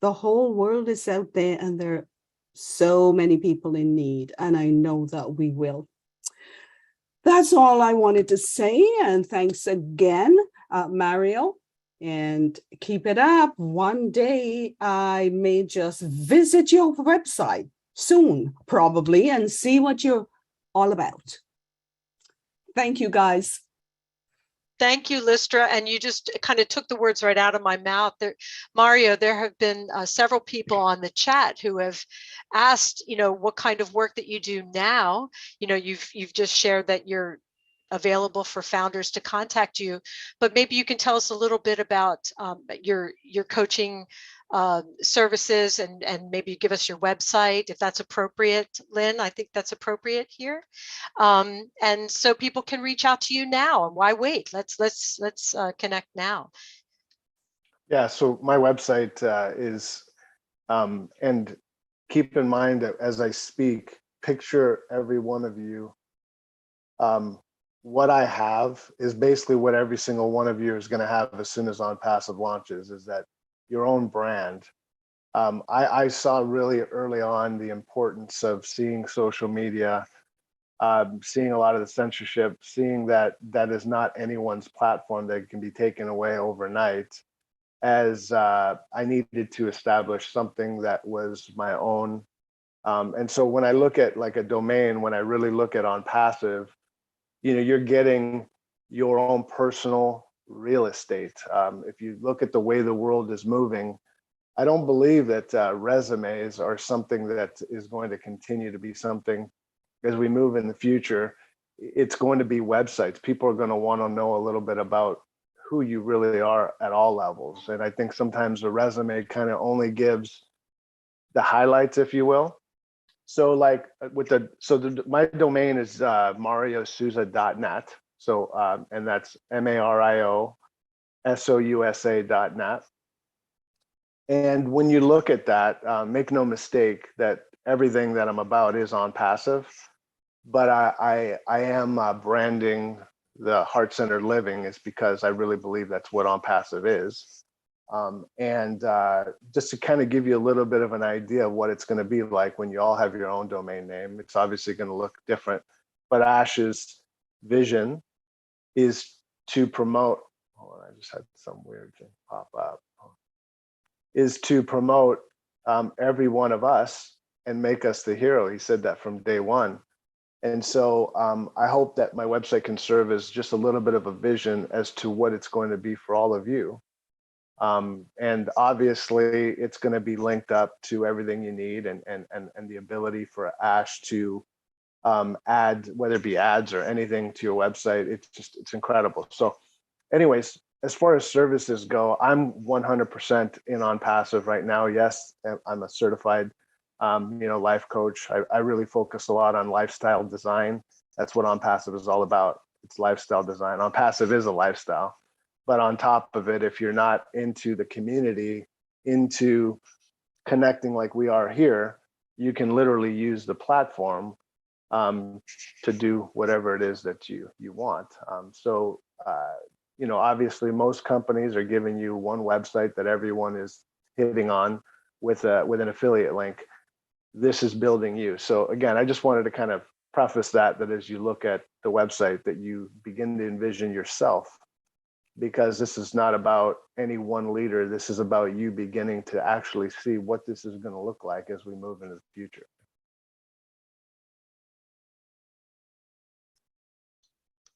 the whole world is out there, and there are so many people in need, and I know that we will. That's all I wanted to say, and thanks again, Mario, and keep it up. One day I may just visit your website soon, probably, and see what you're all about. Thank you, guys. Thank you, Listra. And you just kind of took the words right out of my mouth. Mario, there have been several people on the chat who have asked, what kind of work that you do now. You've just shared that you're available for founders to contact you, but maybe you can tell us a little bit about your coaching services, and maybe give us your website if that's appropriate. Lynn, I think that's appropriate here, and so people can reach out to you now. And why wait? Let's connect now. Yeah, so my website is, and keep in mind that as I speak, picture every one of you. What I have is basically what every single one of you is going to have as soon as ONPASSIVE launches, is that your own brand. I saw really early on the importance of seeing social media, seeing a lot of the censorship, seeing that that is not anyone's platform that can be taken away overnight, as I needed to establish something that was my own. And so when I look at like a domain, when I really look at ONPASSIVE, you're getting your own personal real estate. If you look at the way the world is moving, I don't believe that resumes are something that is going to continue to be something as we move in the future. It's going to be websites. People are going to want to know a little bit about who you really are at all levels. And I think sometimes a resume kind of only gives the highlights, if you will. So like with my domain is mariosouza.net. So, and that's mariosousa.net. And when you look at that, make no mistake that everything that I'm about is ONPASSIVE, but I am branding the heart-centered living is because I really believe that's what ONPASSIVE is. And just to kind of give you a little bit of an idea of what it's going to be like when you all have your own domain name, it's obviously going to look different. But Ash's vision is to promote, hold on, I just had some weird thing pop up, is to promote every one of us and make us the hero. He said that from day one. And so I hope that my website can serve as just a little bit of a vision as to what it's going to be for all of you. And obviously it's going to be linked up to everything you need, and the ability for Ash to add, whether it be ads or anything to your website. It's incredible. So anyways, as far as services go, I'm 100% in ONPASSIVE right now. Yes, I'm a certified life coach. I really focus a lot on lifestyle design. That's what ONPASSIVE is all about. It's lifestyle design. ONPASSIVE is a lifestyle. But on top of it, if you're not into the community, into connecting like we are here, you can literally use the platform to do whatever it is that you want. Obviously most companies are giving you one website that everyone is hitting on with an affiliate link. This is building you. So again, I just wanted to kind of preface that as you look at the website, that you begin to envision yourself, because this is not about any one leader. This is about you beginning to actually see what this is going to look like as we move into the future.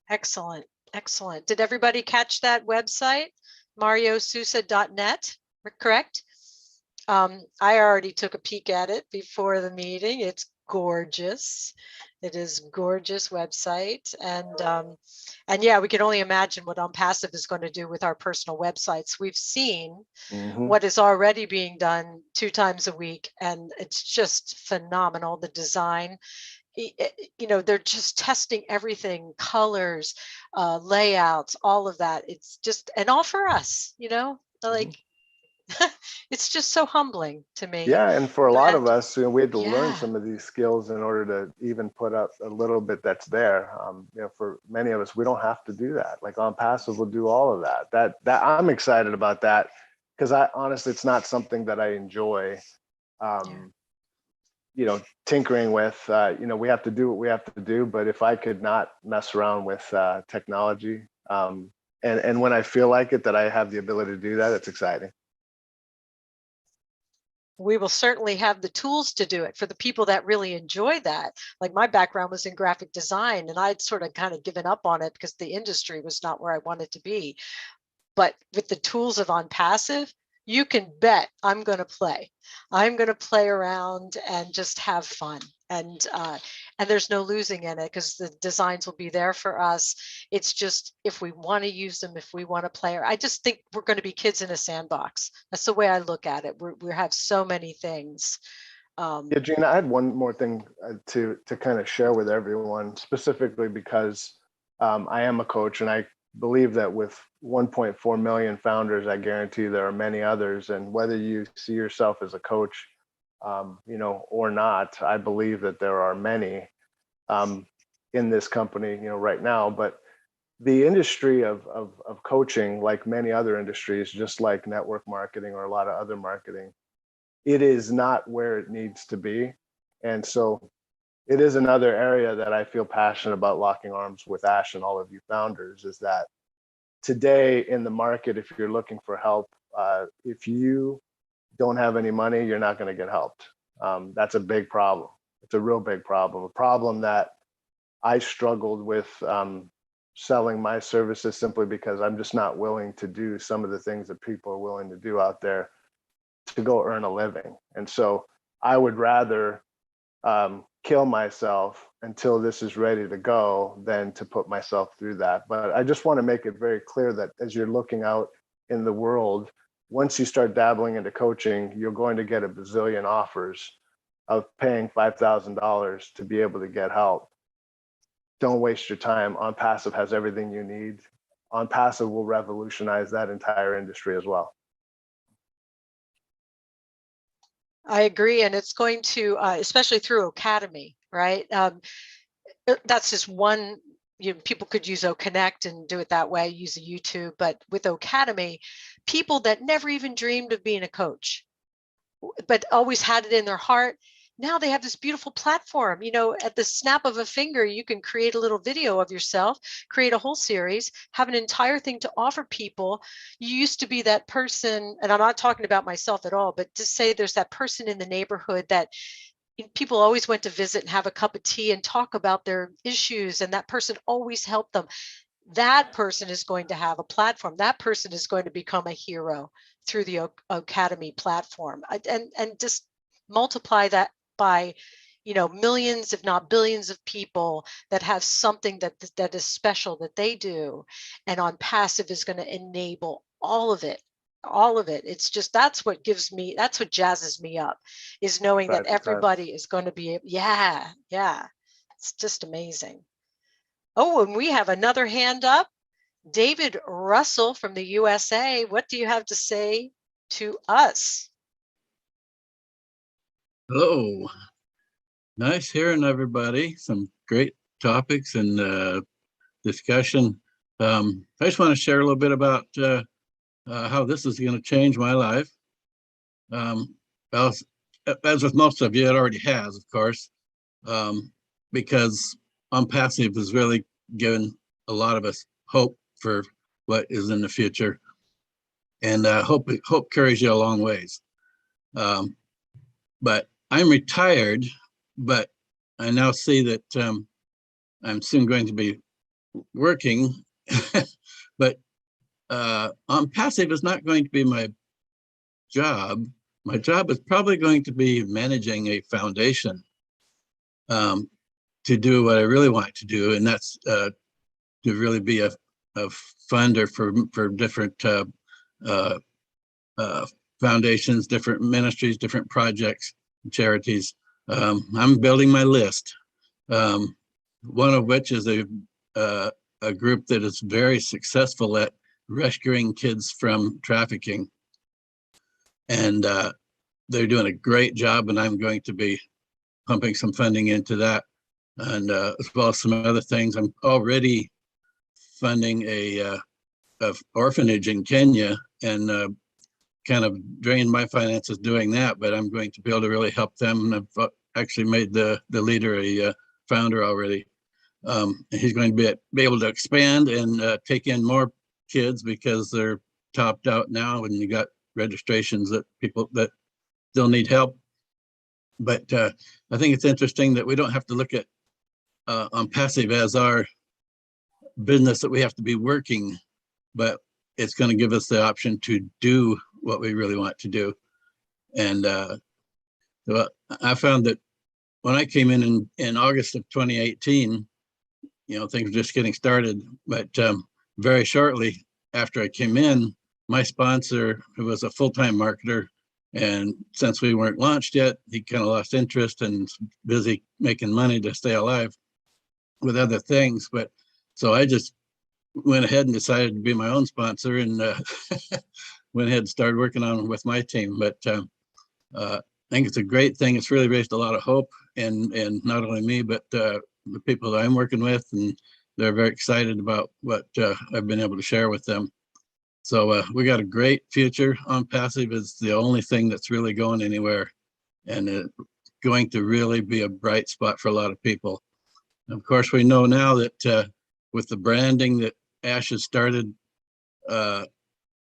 Excellent. Excellent. Did everybody catch that website? mariosouza.net, correct? I already took a peek at it before the meeting. It's gorgeous. It is gorgeous website. And yeah, we can only imagine what ONPASSIVE is going to do with our personal websites. We've seen what is already being done 2 times a week, and it's just phenomenal. The design, you know, they're just testing everything, colors, layouts, all of that. It's just, and all for us, you know, like, it's just so humbling to me. Yeah, and for a lot of And- us, you know, we had to learn Yeah. some of these skills in order to even put up a little bit that's there. You know, for many of us, we don't have to do that. Like ONPASSIVE will do all of that. That I'm excited about that, because I honestly, it's not something that I enjoy. You know, tinkering with. You know, we have to do what we have to do. But if I could not mess around with technology, and when I feel like it, that I have the ability to do that, it's exciting. We will certainly have the tools to do it for the people that really enjoy that. Like, my background was in graphic design, and I'd sort of kind of given up on it because the industry was not where I wanted to be. But with the tools of ONPASSIVE, you can bet I'm going to play. I'm going to play around and just have fun. And there's no losing in it, because the designs will be there for us. It's just, if we want to use them, if we want to play, I just think we're going to be kids in a sandbox. That's the way I look at it. We have so many things. Yeah, Gina, I had one more thing to kind of share with everyone, specifically because I am a coach, and I believe that with 1.4 million founders, I guarantee there are many others. And whether you see yourself as a coach, you know, or not, I believe that there are many in this company, you know, right now. But the industry of coaching, like many other industries, just like network marketing or a lot of other marketing, it is not where it needs to be. And so it is another area that I feel passionate about locking arms with Ash and all of you founders, is that today in the market, if you're looking for help, if you don't have any money, you're not going to get helped. That's a big problem. It's a real big problem, a problem that I struggled with selling my services, simply because I'm just not willing to do some of the things that people are willing to do out there to go earn a living. And so I would rather kill myself until this is ready to go than to put myself through that. But I just want to make it very clear that as you're looking out in the world, once you start dabbling into coaching, you're going to get a bazillion offers of paying $5,000 to be able to get help. Don't waste your time. ONPASSIVE has everything you need. ONPASSIVE will revolutionize that entire industry as well. I agree. And it's going to, especially through Academy, right? That's just one, you know, people could use OConnect and do it that way, use a YouTube, but with Academy, people that never even dreamed of being a coach, but always had it in their heart, now they have this beautiful platform. You know, at the snap of a finger, you can create a little video of yourself, create a whole series, have an entire thing to offer people. You used to be that person, and I'm not talking about myself at all, but to say there's that person in the neighborhood that people always went to visit and have a cup of tea and talk about their issues, and that person always helped them. That person is going to have a platform. That person is going to become a hero through the Academy platform, and just multiply that by, you know, millions, if not billions of people that have something that is special that they do. And ONPASSIVE is going to enable all of it. All of it. It's just, that's what gives me, that's what jazzes me up, is knowing that everybody is going to be, yeah. It's just amazing. Oh, and we have another hand up. David Russell from the USA. What do you have to say to us? Hello. Nice hearing everybody. Some great topics and discussion. I just want to share a little bit about how this is going to change my life. As with most of you, it already has, of course, because ONPASSIVE has really given a lot of us hope for what is in the future, and hope carries you a long ways. But I'm retired, but I now see that I'm soon going to be working, but ONPASSIVE is not going to be my job. My job is probably going to be managing a foundation to do what I really want to do, and that's to really be a funder for different foundations, different ministries, different projects, charities. I'm building my list. One of which is a group that is very successful at rescuing kids from trafficking. And they're doing a great job, and I'm going to be pumping some funding into that. And as well as some other things. I'm already funding a orphanage in Kenya, and kind of drained my finances doing that, but I'm going to be able to really help them. And I've actually made the leader a founder already. He's going to be able to expand and take in more kids because they're topped out now, and you got registrations that people that still need help. But I think it's interesting that we don't have to look at ONPASSIVE as our business that we have to be working, but it's going to give us the option to do what we really want to do. And so I found that when I came in August of 2018, things were just getting started. But very shortly after I came in, my sponsor, who was a full-time marketer, and since we weren't launched yet, he kind of lost interest and busy making money to stay alive with other things. But so I just went ahead and decided to be my own sponsor, and went ahead and started working on it with my team. But I think it's a great thing. It's really raised a lot of hope, and not only me, but the people that I'm working with, and they're very excited about what I've been able to share with them. So we got a great future. ONPASSIVE is the only thing that's really going anywhere, and it's going to really be a bright spot for a lot of people. And of course, we know now that with the branding that Ash has started,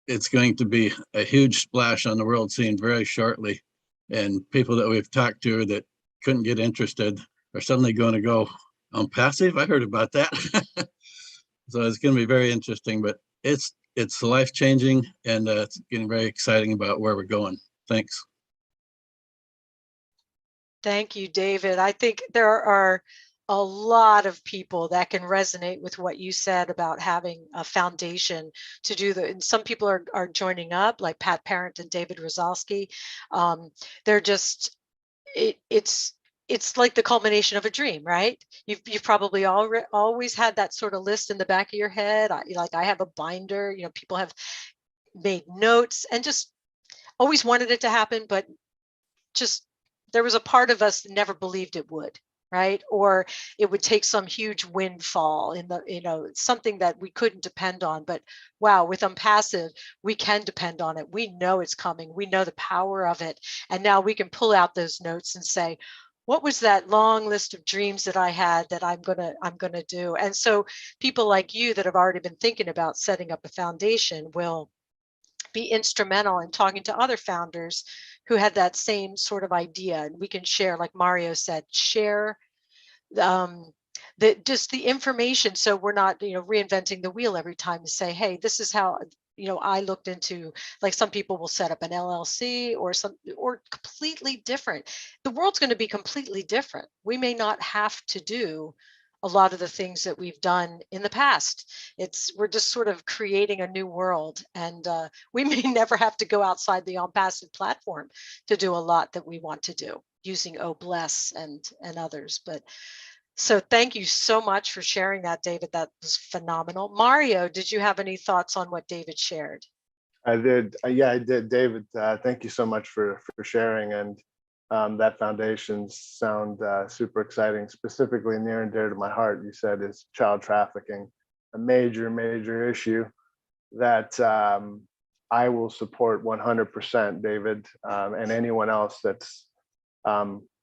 it's going to be a huge splash on the world scene very shortly. And people that we've talked to that couldn't get interested are suddenly going to go, ONPASSIVE? I heard about that. So it's going to be very interesting, but it's life-changing, and it's getting very exciting about where we're going. Thanks. Thank you, David. I think there are a lot of people that can resonate with what you said about having a foundation to do and some people are joining up, like Pat Parent and David Rozalski. They're just, it's like the culmination of a dream, right? You've probably always had that sort of list in the back of your head. I have a binder, people have made notes and just always wanted it to happen, but just there was a part of us that never believed it would, right? Or it would take some huge windfall in the, something that we couldn't depend on. But wow, with ONPASSIVE, we can depend on it. We know it's coming. We know the power of it. And now we can pull out those notes and say, what was that long list of dreams that I had that I'm gonna do? And so people like you that have already been thinking about setting up a foundation will be instrumental in talking to other founders who had that same sort of idea. And we can share, like Mario said, share just the information, so we're not reinventing the wheel every time to say, hey, this is how I looked into, like some people will set up an LLC or completely different. The world's going to be completely different. We may not have to do a lot of the things that we've done in the past. We're just sort of creating a new world, and we may never have to go outside the ONPASSIVE platform to do a lot that we want to do using OBless and others. But so thank you so much for sharing that, David. That was phenomenal. Mario, did you have any thoughts on what David shared? I did. Yeah, I did. David, thank you so much for sharing. And that foundation sound super exciting. Specifically near and dear to my heart, you said, is child trafficking, a major issue that I will support 100%, David, and anyone else that's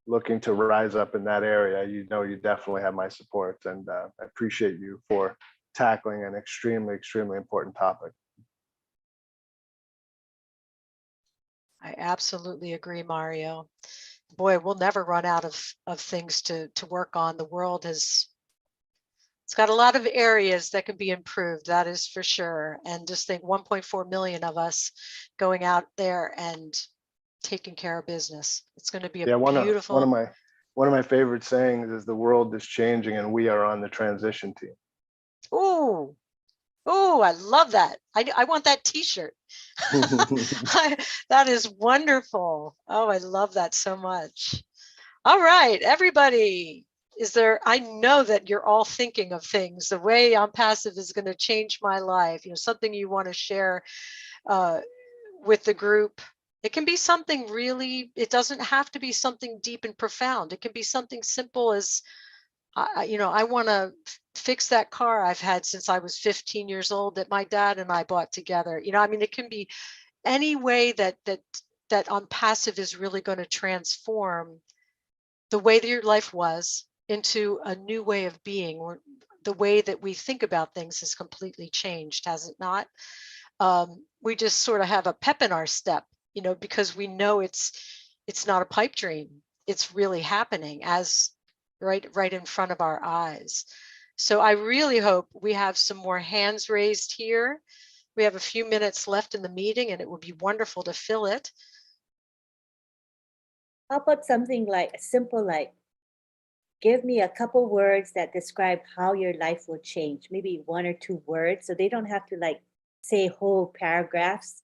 looking to rise up in that area. You definitely have my support, and I appreciate you for tackling an extremely important topic. I absolutely agree, Mario. Boy, we'll never run out of things to work on. The world it's got a lot of areas that can be improved, that is for sure. And just think 1.4 million of us going out there and taking care of business. It's going to be a beautiful. one of my favorite sayings is the world is changing and we are on the transition team. Oh, oh, I love that. I want that t-shirt. That is wonderful. Oh, I love that so much. All right, everybody. I know that you're all thinking of things. The way ONPASSIVE is going to change my life, something you want to share with the group. It can be something really, it doesn't have to be something deep and profound. It can be something simple as, I want to fix that car I've had since I was 15 years old that my dad and I bought together. It can be any way that ONPASSIVE is really going to transform the way that your life was into a new way of being, or the way that we think about things has completely changed, has it not? We just sort of have a pep in our step, because we know it's not a pipe dream. It's really happening as right in front of our eyes. So I really hope we have some more hands raised here. We have a few minutes left in the meeting, and it would be wonderful to fill it. How about something like simple, like give me a couple words that describe how your life will change, maybe 1 or 2 words, so they don't have to say whole paragraphs,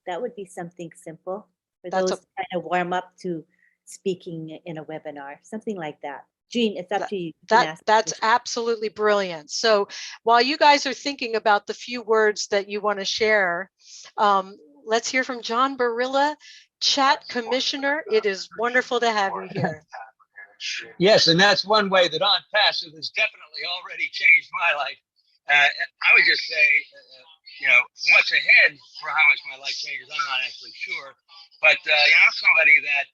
that would be something simple for those kind of warm up to speaking in a webinar, something like that. Jean, it's up to you. That's absolutely brilliant. So while you guys are thinking about the few words that you want to share, let's hear from John Barilla, Chat Commissioner. It is wonderful to have you here. Yes, and that's one way that ONPASSIVE has definitely already changed my life. I would just say, what's ahead for how much my life changes, I'm not actually sure. But, I'm somebody that,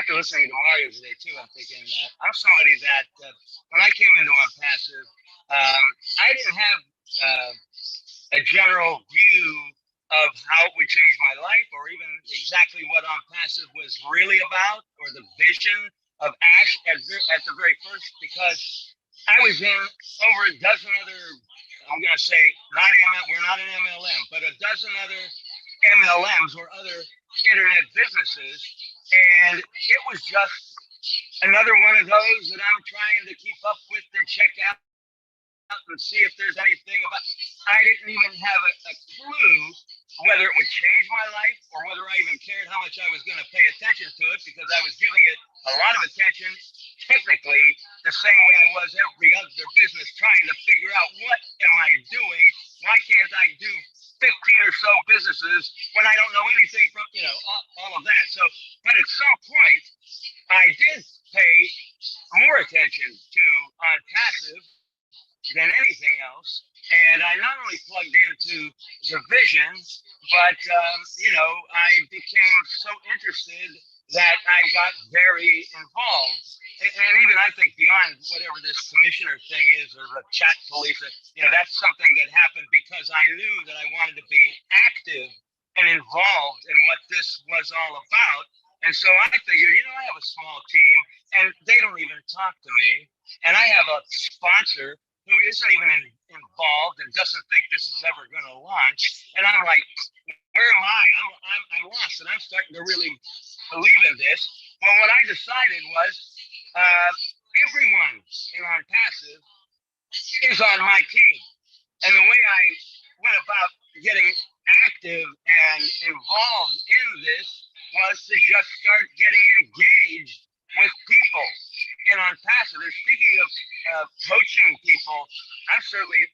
after listening to Mario today too, I'm thinking, I'm somebody that when I came into ONPASSIVE, I didn't have a general view of how it would change my life, or even exactly what ONPASSIVE was really about, or the vision of ASH at the very first, because I was in over a dozen other, I'm going to say, we're not an MLM, but a dozen other MLMs or other internet businesses. And it was just another one of those that I'm trying to keep up with and check out and see if there's anything about. I didn't even have a clue whether it would change my life or whether I even cared how much I was going to pay attention to it, because I was giving it a lot of attention, technically the same way I was every other business, trying to figure out what am I doing? Why can't I do 15 or so businesses when I don't know anything from, all of that. So, but at some point, I did pay more attention to ONPASSIVE than anything else. And I not only plugged into the vision, but, I became so interested that I got very involved. And even I think beyond whatever this commissioner thing is, or the chat police, that's something that happened because I knew that I wanted to be active and involved in what this was all about. And so I figured, I have a small team and they don't even talk to me. And I have a sponsor who isn't even involved and doesn't think this is ever going to launch. And I'm like, where am I? I'm lost, and I'm starting to really believe in this. Well, what I decided was everyone in ONPASSIVE is on my team. And the way I went about getting active and involved in this was to just start getting engaged with people in ONPASSIVE. And speaking of coaching people, I'm certainly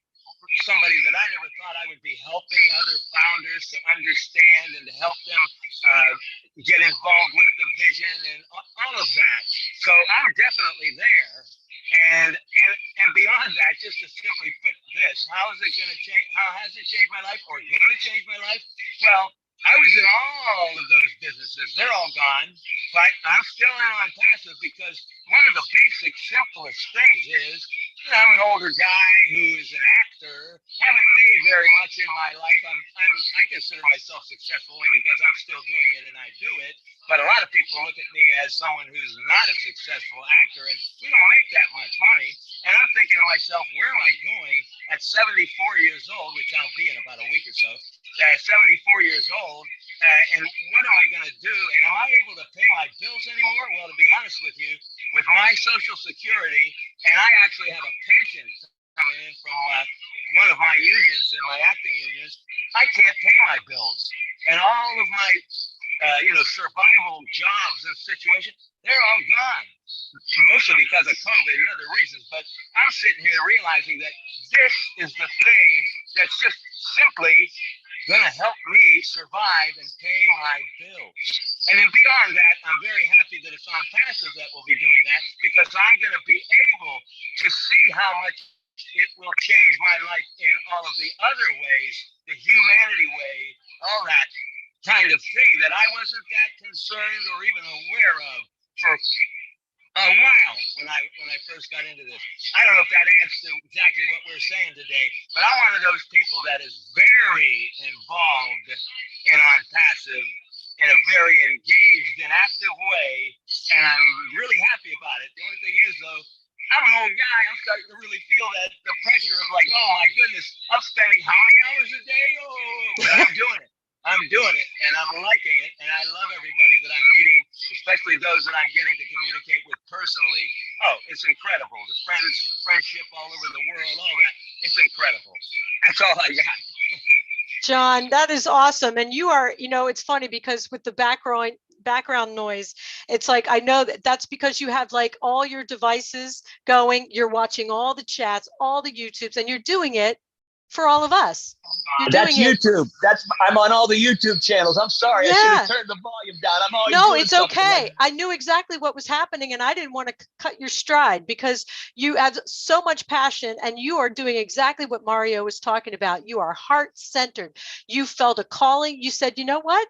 somebody that I never thought I would be helping other founders to understand and to help them get involved with the vision and all of that. So I'm definitely there. And beyond that, just to simply put this, how is it going to change? How has it changed my life, or going to change my life? Well, I was in all of those businesses. They're all gone, but I'm still in ONPASSIVE because one of the basic, simplest things is, I'm an older guy who's an actor, haven't made very much in my life. I consider myself successful only because I'm still doing it and I do it. But a lot of people look at me as someone who's not a successful actor, and we don't make that much money. And I'm thinking to myself, where am I going at 74 years old, which I'll be in about a week or so? 74 years old. And what am I going to do? And am I able to pay my bills anymore? Well, to be honest with you, with my Social Security, and I actually have a pension coming in from one of my unions, in my acting unions, I can't pay my bills. And all of my, survival jobs and situations, they're all gone. Mostly because of COVID and other reasons. But I'm sitting here realizing that this is the thing that's just simply going to help me survive and pay my bills. And then beyond that, I'm very happy that it's ONPASSIVE that will be doing that, because I'm going to be able to see how much it will change my life in all of the other ways, the humanity way, all that kind of thing that I wasn't that concerned or even aware of for a while when I first got into this. I don't know if that adds to exactly what we're saying today, but I'm one of those people that is very involved in ONPASSIVE in a very engaged and active way, and I'm really happy about it. The only thing is, though, I'm an old guy. I'm starting to really feel that the pressure of like, oh my goodness, I'm spending how many hours a day? Oh, but I'm doing it. I'm doing it, and I'm liking it, and I love everybody that I'm meeting, especially those that I'm getting to communicate with personally. Oh, it's incredible. The friendship all over the world, all that. It's incredible. That's all I got. John, that is awesome. And you are, it's funny because with the background noise, it's like, I know that's because you have like all your devices going, you're watching all the chats, all the YouTubes, and you're doing it for all of us. That's YouTube. I'm on all the YouTube channels. I'm sorry. Yeah. I should have turned the volume down. I'm always No, doing it's something okay. like I knew exactly what was happening, and I didn't want to cut your stride because you have so much passion, and you are doing exactly what Mario was talking about. You are heart-centered. You felt a calling. You said, you know what?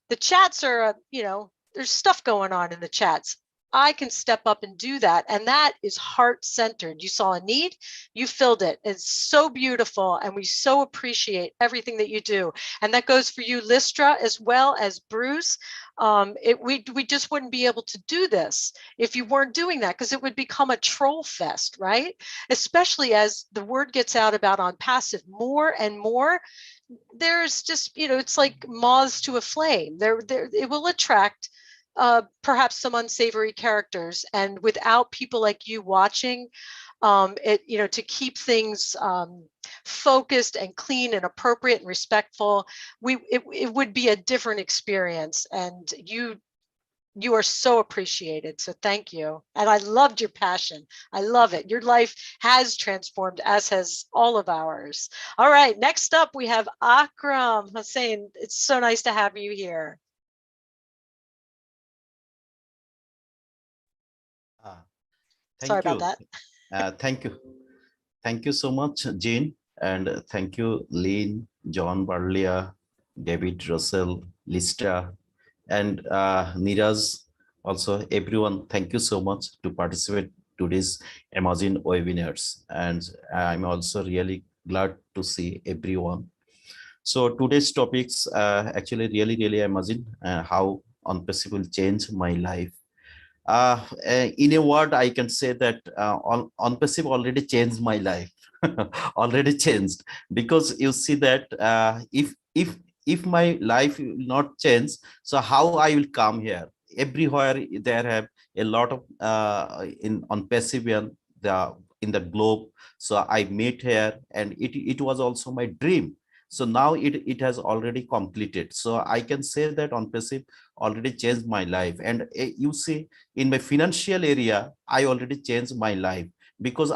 The chats are, there's stuff going on in the chats. I can step up and do that. And that is heart-centered. You saw a need, you filled it. It's so beautiful. And we so appreciate everything that you do. And that goes for you, Listra, as well as Bruce. We just wouldn't be able to do this if you weren't doing that, because it would become a troll fest, right? Especially as the word gets out about ONPASSIVE more and more. There's just, it's like moths to a flame. It will attract perhaps some unsavory characters, and without people like you watching to keep things focused and clean and appropriate and respectful, it would be a different experience. And you are so appreciated. So thank you. And I loved your passion. I love it. Your life has transformed, as has all of ours. All right, next up we have Akram Hussein. It's so nice to have you here. Sorry about that. Thank you. Thank you so much, Jean. And thank you, Lynn, John Barlia, David Russell, Lista, and Niraj. Also, everyone, thank you so much to participate today's Amazon webinars. And I'm also really glad to see everyone. So today's topics actually really amazing, how ONPASSIVE will change my life. In a word, I can say that ONPASSIVE already changed my life. Already changed, because you see that if my life will not change, so how I will come here? Everywhere there have a lot of in ONPASSIVE in the globe. So I met here, and it was also my dream. So now it has already completed. So I can say that ONPASSIVE already changed my life. And you see, in my financial area, I already changed my life, because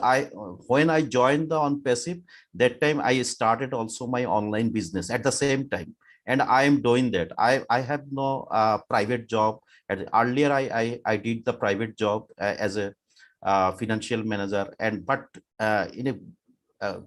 when I joined the ONPASSIVE, that time I started also my online business at the same time. And I am doing that. I have no private job. Earlier, I did the private job as a financial manager, but in a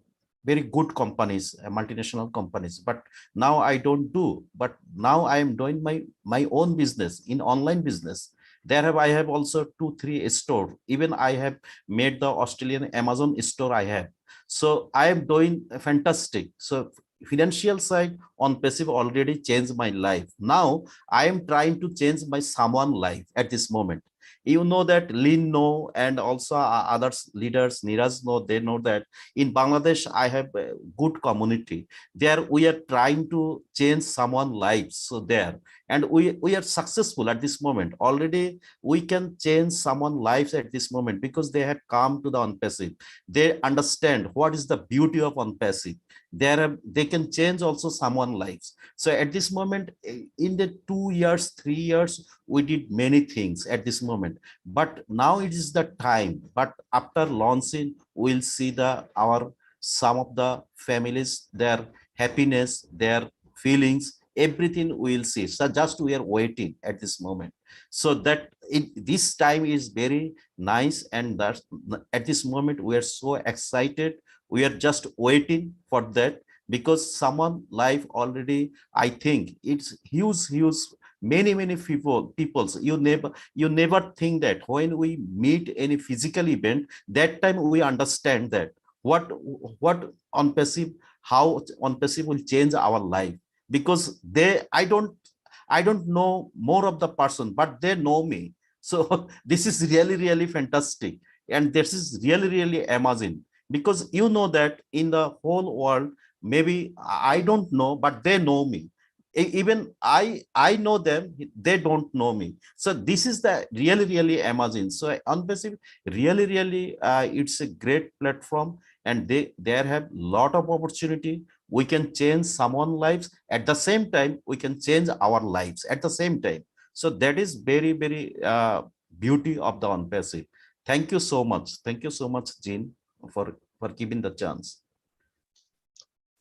very good companies, multinational companies. But now I don't do. But now I am doing my own business in online business. I have also 2-3 stores. Even I have made the Australian Amazon store I have. So I am doing fantastic. So financial side ONPASSIVE already changed my life. Now I am trying to change my someone life at this moment. You know that Lynn know, and also others leaders, Niraj know, they know that in Bangladesh, I have a good community. There we are trying to change someone's lives. So there, and we are successful at this moment. Already we can change someone's lives at this moment because they have come to the ONPASSIVE. They understand what is the beauty of ONPASSIVE. They can change also someone's lives. So at this moment, in the 2 years, 3 years, we did many things at this moment. But now it is the time. But after launching, we'll see some of the families, their happiness, their feelings, everything we'll see. So just we are waiting at this moment. So that this time is very nice, and that at this moment we are so excited. We are just waiting for that, because someone life already, I think it's huge, many peoples. You never think that when we meet any physical event, that time we understand that what ONPASSIVE, how ONPASSIVE will change our life, because I don't know more of the person, but they know me. So this is really fantastic, and this is really amazing, because you know that in the whole world, maybe I don't know, but they know me. Even I know them, they don't know me. So this is the really amazing. So ONPASSIVE really it's a great platform, and they have lot of opportunity. We can change someone's lives at the same time. We can change our lives at the same time. So that is very beauty of the ONPASSIVE. Thank you so much. Thank you so much, Jean, for giving the chance.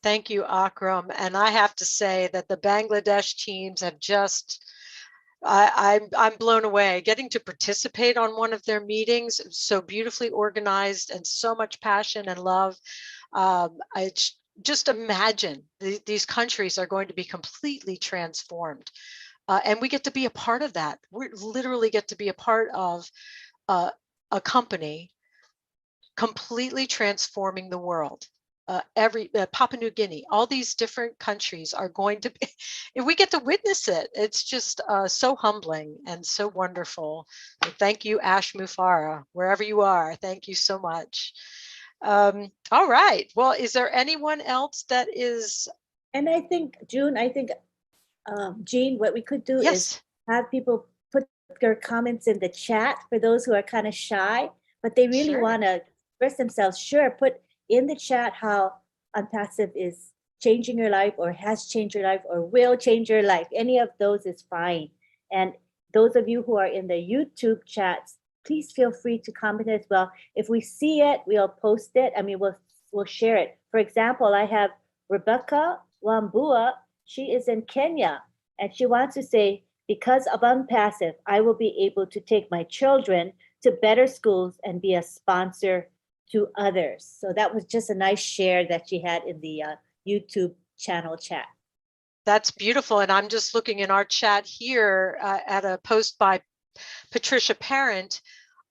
Thank you, Akram. And I have to say that the Bangladesh teams have just, I'm blown away. Getting to participate on one of their meetings, so beautifully organized and so much passion and love. I just imagine these countries are going to be completely transformed. And we get to be a part of that. We literally get to be a part of a company completely transforming the world. Papua New Guinea, all these different countries are going to be, if we get to witness it, it's just so humbling and so wonderful. So thank you, ASHMUFAREH, wherever you are. Thank you so much. All right. Well, is there anyone else that is? And I think, June, Jean, what we could do is have people put their comments in the chat for those who are kind of shy, but they really want to express themselves. Sure, put in the chat how ONPASSIVE is changing your life, or has changed your life, or will change your life. Any of those is fine. And those of you who are in the YouTube chats, please feel free to comment as well. If we see it, we'll post it. I mean, we'll share it. For example, I have Rebecca Wambua. She is in Kenya, and she wants to say, because of ONPASSIVE, I will be able to take my children to better schools and be a sponsor to others. So that was just a nice share that she had in the YouTube channel chat. That's beautiful. And I'm just looking in our chat here at a post by Patricia Parent.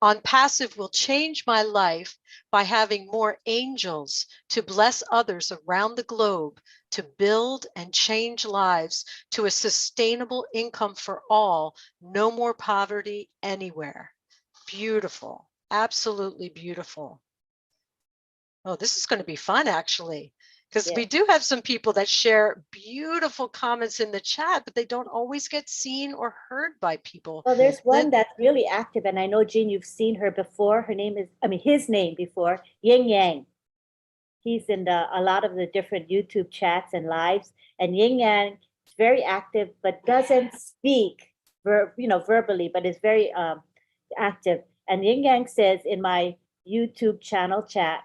ONPASSIVE will change my life by having more angels to bless others around the globe, to build and change lives to a sustainable income for all. No more poverty anywhere. Beautiful. Absolutely beautiful. Oh, this is going to be fun, actually, because we do have some people that share beautiful comments in the chat, but they don't always get seen or heard by people. Well, there's one that's really active, and I know, Jean, you've seen her before. Her name is, his name before, Ying Yang. He's in a lot of the different YouTube chats and lives, and Ying Yang is very active, but doesn't speak, verbally, but is very active. And Ying Yang says in my YouTube channel chat,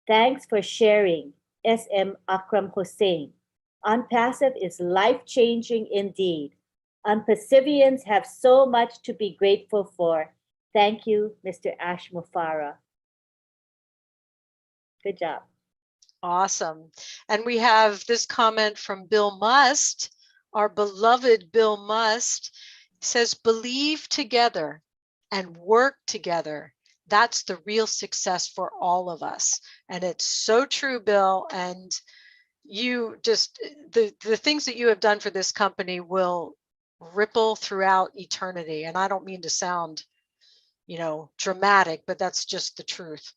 thanks for sharing, SM Akram Hussein. ONPASSIVE is life-changing indeed. ONPASSIVians have so much to be grateful for. Thank you, Mr. ASHMUFAREH. Good job. Awesome. And we have this comment from Bill Must, our beloved Bill Must. He says, believe together and work together. That's the real success for all of us. And it's so true, Bill. And you just, the things that you have done for this company will ripple throughout eternity. And I don't mean to sound, dramatic, but that's just the truth.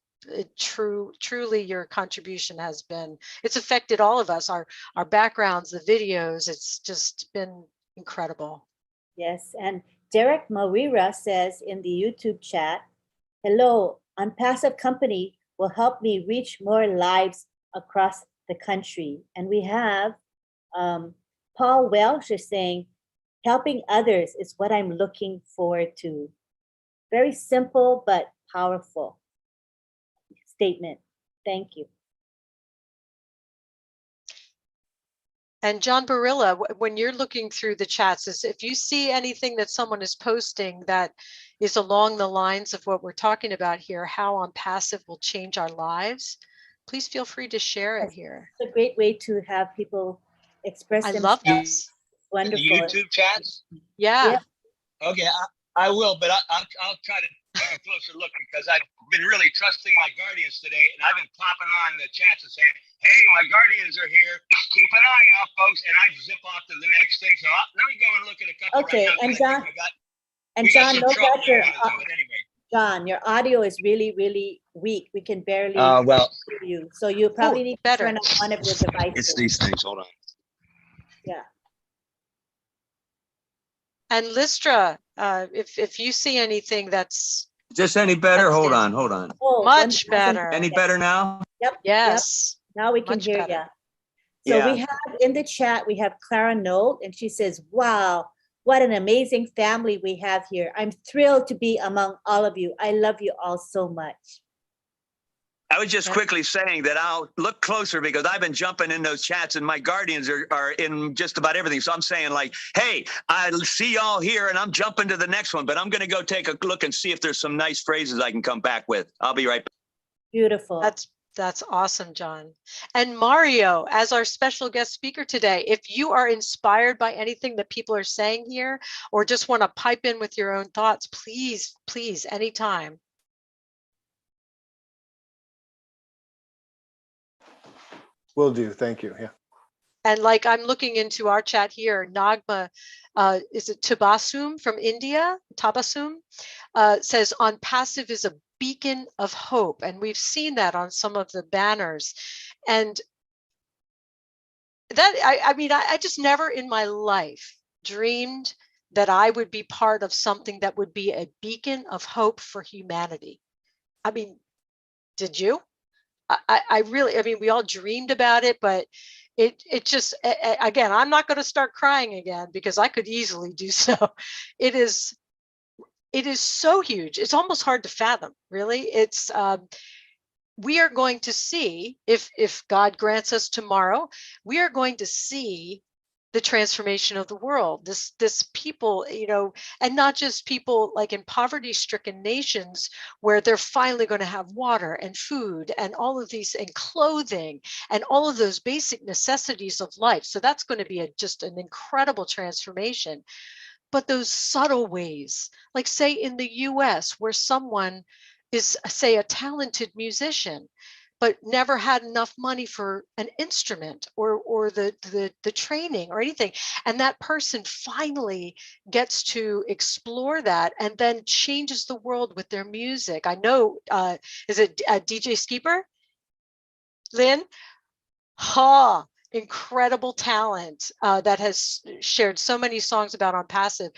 Truly your contribution has been, it's affected all of us, our backgrounds, the videos, it's just been incredible. Yes, and Derek Mawira says in the YouTube chat, hello, ONPASSIVE company will help me reach more lives across the country. And we have Paul Welsh is saying, helping others is what I'm looking forward to. Very simple, but powerful statement. Thank you. And John Barilla, when you're looking through the chats, is if you see anything that someone is posting that is along the lines of what we're talking about here, how ONPASSIVE will change our lives, please feel free to share it here. It's a great way to have people express I themselves. love this. Wonderful. The YouTube chats? Yeah. Okay, I will, but I'll try to take a closer look because I've been really trusting my guardians today, and I've been popping on the chats and saying, hey, my guardians are here. Keep an eye out, folks, and I zip off to the next thing. So let me go and look at a couple Okay, right now. and John, John, no pressure. Anyway. John, your audio is really, really weak. We can barely well, hear you. So you probably need to turn on one of your devices. It's these things. Hold on. Yeah. And Listra, if you see anything that's Is this any better? Hold on. Oh, much better. Any better now? Yep. Yes. Yep. Now we can Much hear better. you. So Yeah. we have in the chat, we have Clara Note, and she says, wow, what an amazing family we have here. I'm thrilled to be among all of you. I love you all so much. I was just quickly saying that I'll look closer because I've been jumping in those chats and my guardians are in just about everything. So I'm saying like, hey, I see y'all here and I'm jumping to the next one, but I'm going to go take a look and see if there's some nice phrases I can come back with. I'll be right back. Beautiful. That's awesome, John. And Mario, as our special guest speaker today, if you are inspired by anything that people are saying here, or just want to pipe in with your own thoughts, please, anytime. Will do. Thank you. Yeah. And like I'm looking into our chat here, Nagma, is it Tabasum from India? Tabasum says ONPASSIVE is a beacon of hope. And we've seen that on some of the banners. And that, I mean, I just never in my life dreamed that I would be part of something that would be a beacon of hope for humanity. I mean, did you? I really, I mean, we all dreamed about it, but it just, again, I'm not going to start crying again because I could easily do so. It is so huge. It's almost hard to fathom, really. It's, we are going to see, if God grants us tomorrow, we are going to see the transformation of the world. This people, you know, and not just people like in poverty-stricken nations where they're finally going to have water and food and all of these and clothing and all of those basic necessities of life. So that's going to be just an incredible transformation. But those subtle ways, like say in the US, where someone is, say, a talented musician, but never had enough money for an instrument or the training or anything. And that person finally gets to explore that and then changes the world with their music. I know, is it DJ Skeeper? Lynn? Ha! Incredible talent that has shared so many songs about ONPASSIVE.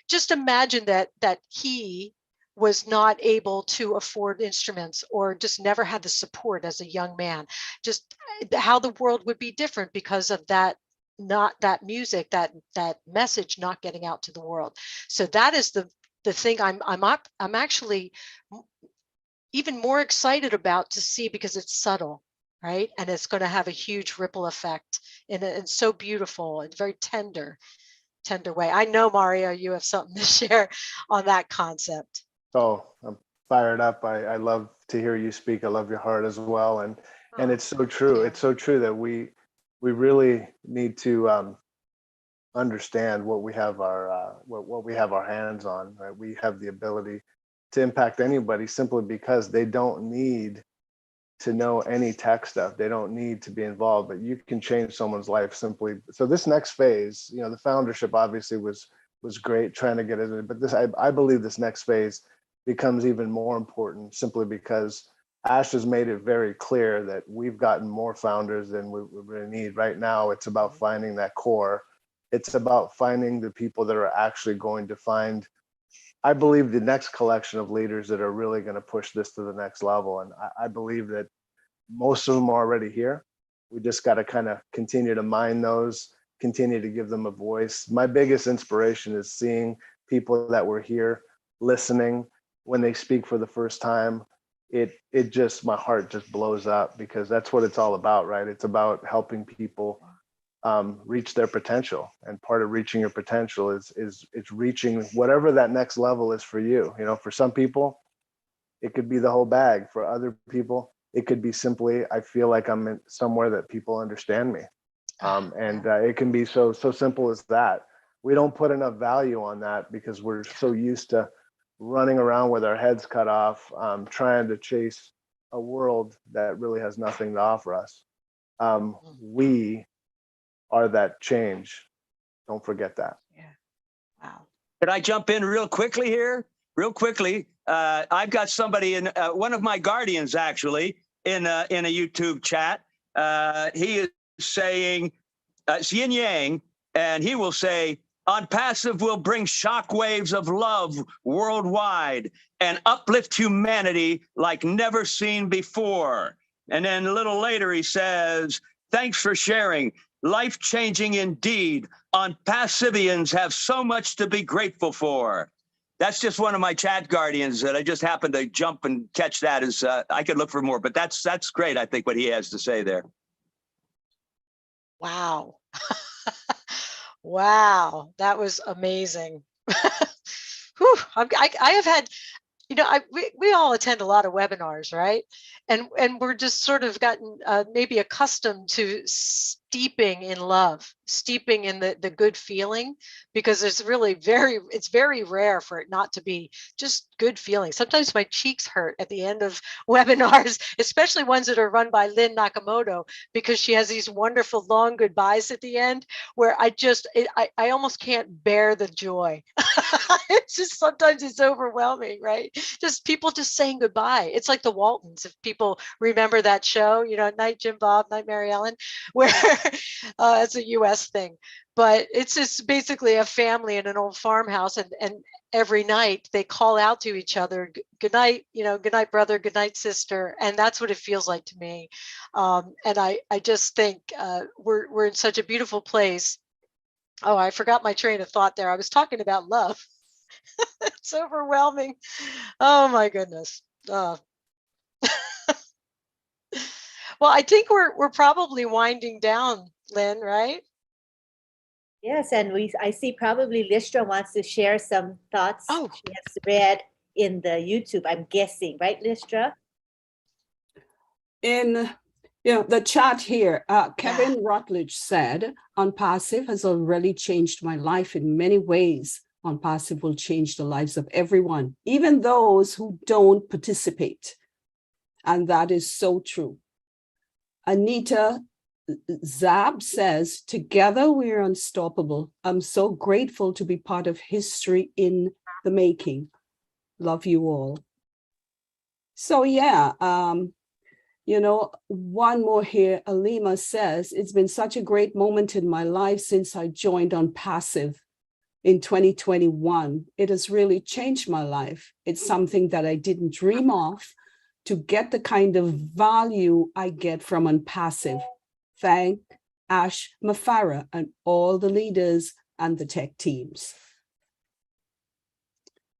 Just imagine that he was not able to afford instruments or just never had the support as a young man. Just how the world would be different because of that, not that music, that message not getting out to the world. So that is the thing I'm actually even more excited about to see because it's subtle. Right. And it's going to have a huge ripple effect and so beautiful and very tender way. I know, Mario, you have something to share on that concept. Oh, I'm fired up. I love to hear you speak. I love your heart as well. And it's so true. It's so true that we really need to understand what we have what we have our hands on, right? We have the ability to impact anybody simply because they don't need to know any tech stuff. They don't need to be involved, but you can change someone's life simply. So this next phase, you know, the foundership obviously was great trying to get it, but this, I believe this next phase becomes even more important simply because Ash has made it very clear that we've gotten more founders than we really need. Right now, it's about finding that core. It's about finding the people that are actually going to find, I believe, the next collection of leaders that are really going to push this to the next level. And I believe that most of them are already here. We just got to kind of continue to mine those, continue to give them a voice. My biggest inspiration is seeing people that were here listening when they speak for the first time. It just, my heart just blows up, because that's what it's all about, right? It's about helping people reach their potential, and part of reaching your potential is reaching whatever that next level is for you. You know, for some people it could be the whole bag. For other people it could be simply, I feel like I'm in somewhere that people understand me, and it can be so simple as that. We don't put enough value on that because we're so used to running around with our heads cut off, trying to chase a world that really has nothing to offer us. We are that change. Don't forget that. Yeah. Wow. Could I jump in real quickly here? Real quickly. I've got somebody in, one of my guardians actually, in a YouTube chat. He is saying, it's yin yang, and he will say, ONPASSIVE will bring shockwaves of love worldwide and uplift humanity like never seen before. And then a little later he says, thanks for sharing. Life-changing indeed. ONPASSIVians have so much to be grateful for. That's just one of my chat guardians that I just happened to jump and catch that. As I could look for more, but that's great, I think, what he has to say there. Wow. Wow, that was amazing. Whew, I have had, you know, we all attend a lot of webinars, right? And we're just sort of gotten maybe accustomed to steeping in love, steeping in the good feeling, because it's really it's very rare for it not to be just good feeling. Sometimes my cheeks hurt at the end of webinars, especially ones that are run by Lynn Nakamoto, because she has these wonderful long goodbyes at the end where I almost can't bear the joy. It's just, sometimes it's overwhelming, right? Just people just saying goodbye. It's like the Waltons, if people remember that show, you know, Night Jim Bob, Night Mary Ellen, where it's a US thing, but it's just basically a family in an old farmhouse, and every night they call out to each other, good night, you know, good night, brother, good night, sister. And that's what it feels like to me. And I just think we're in such a beautiful place. Oh, I forgot my train of thought there. I was talking about love. It's overwhelming. Oh my goodness. Well, I think we're probably winding down, Lynn, right? Yes, and I see probably Listra wants to share some thoughts Oh, she has read in the YouTube, I'm guessing, right, Listra? In the chat here, Kevin Rutledge said, ONPASSIVE has already changed my life in many ways. ONPASSIVE will change the lives of everyone, even those who don't participate. And that is so true. Anita Zab says, together we're unstoppable. I'm so grateful to be part of history in the making. Love you all. So yeah, you know, one more here. Alima says, it's been such a great moment in my life since I joined ONPASSIVE in 2021. It has really changed my life. It's something that I didn't dream of, to get the kind of value I get from ONPASSIVE. Thank ASHMUFAREH and all the leaders and the tech teams.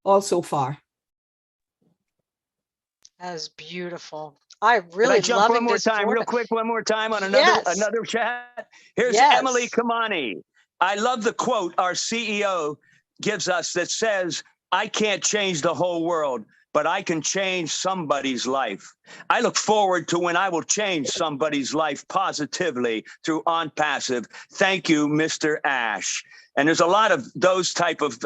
All so far. that is beautiful. I'm Can I really jump loving one more this time, real format. quick, one more time on Yes. another chat? Here's Yes. Emily Kamani. I love the quote our CEO gives us that says, I can't change the whole world, but I can change somebody's life. I look forward to when I will change somebody's life positively through ONPASSIVE. Thank you, Mr. Ash. And there's a lot of those type of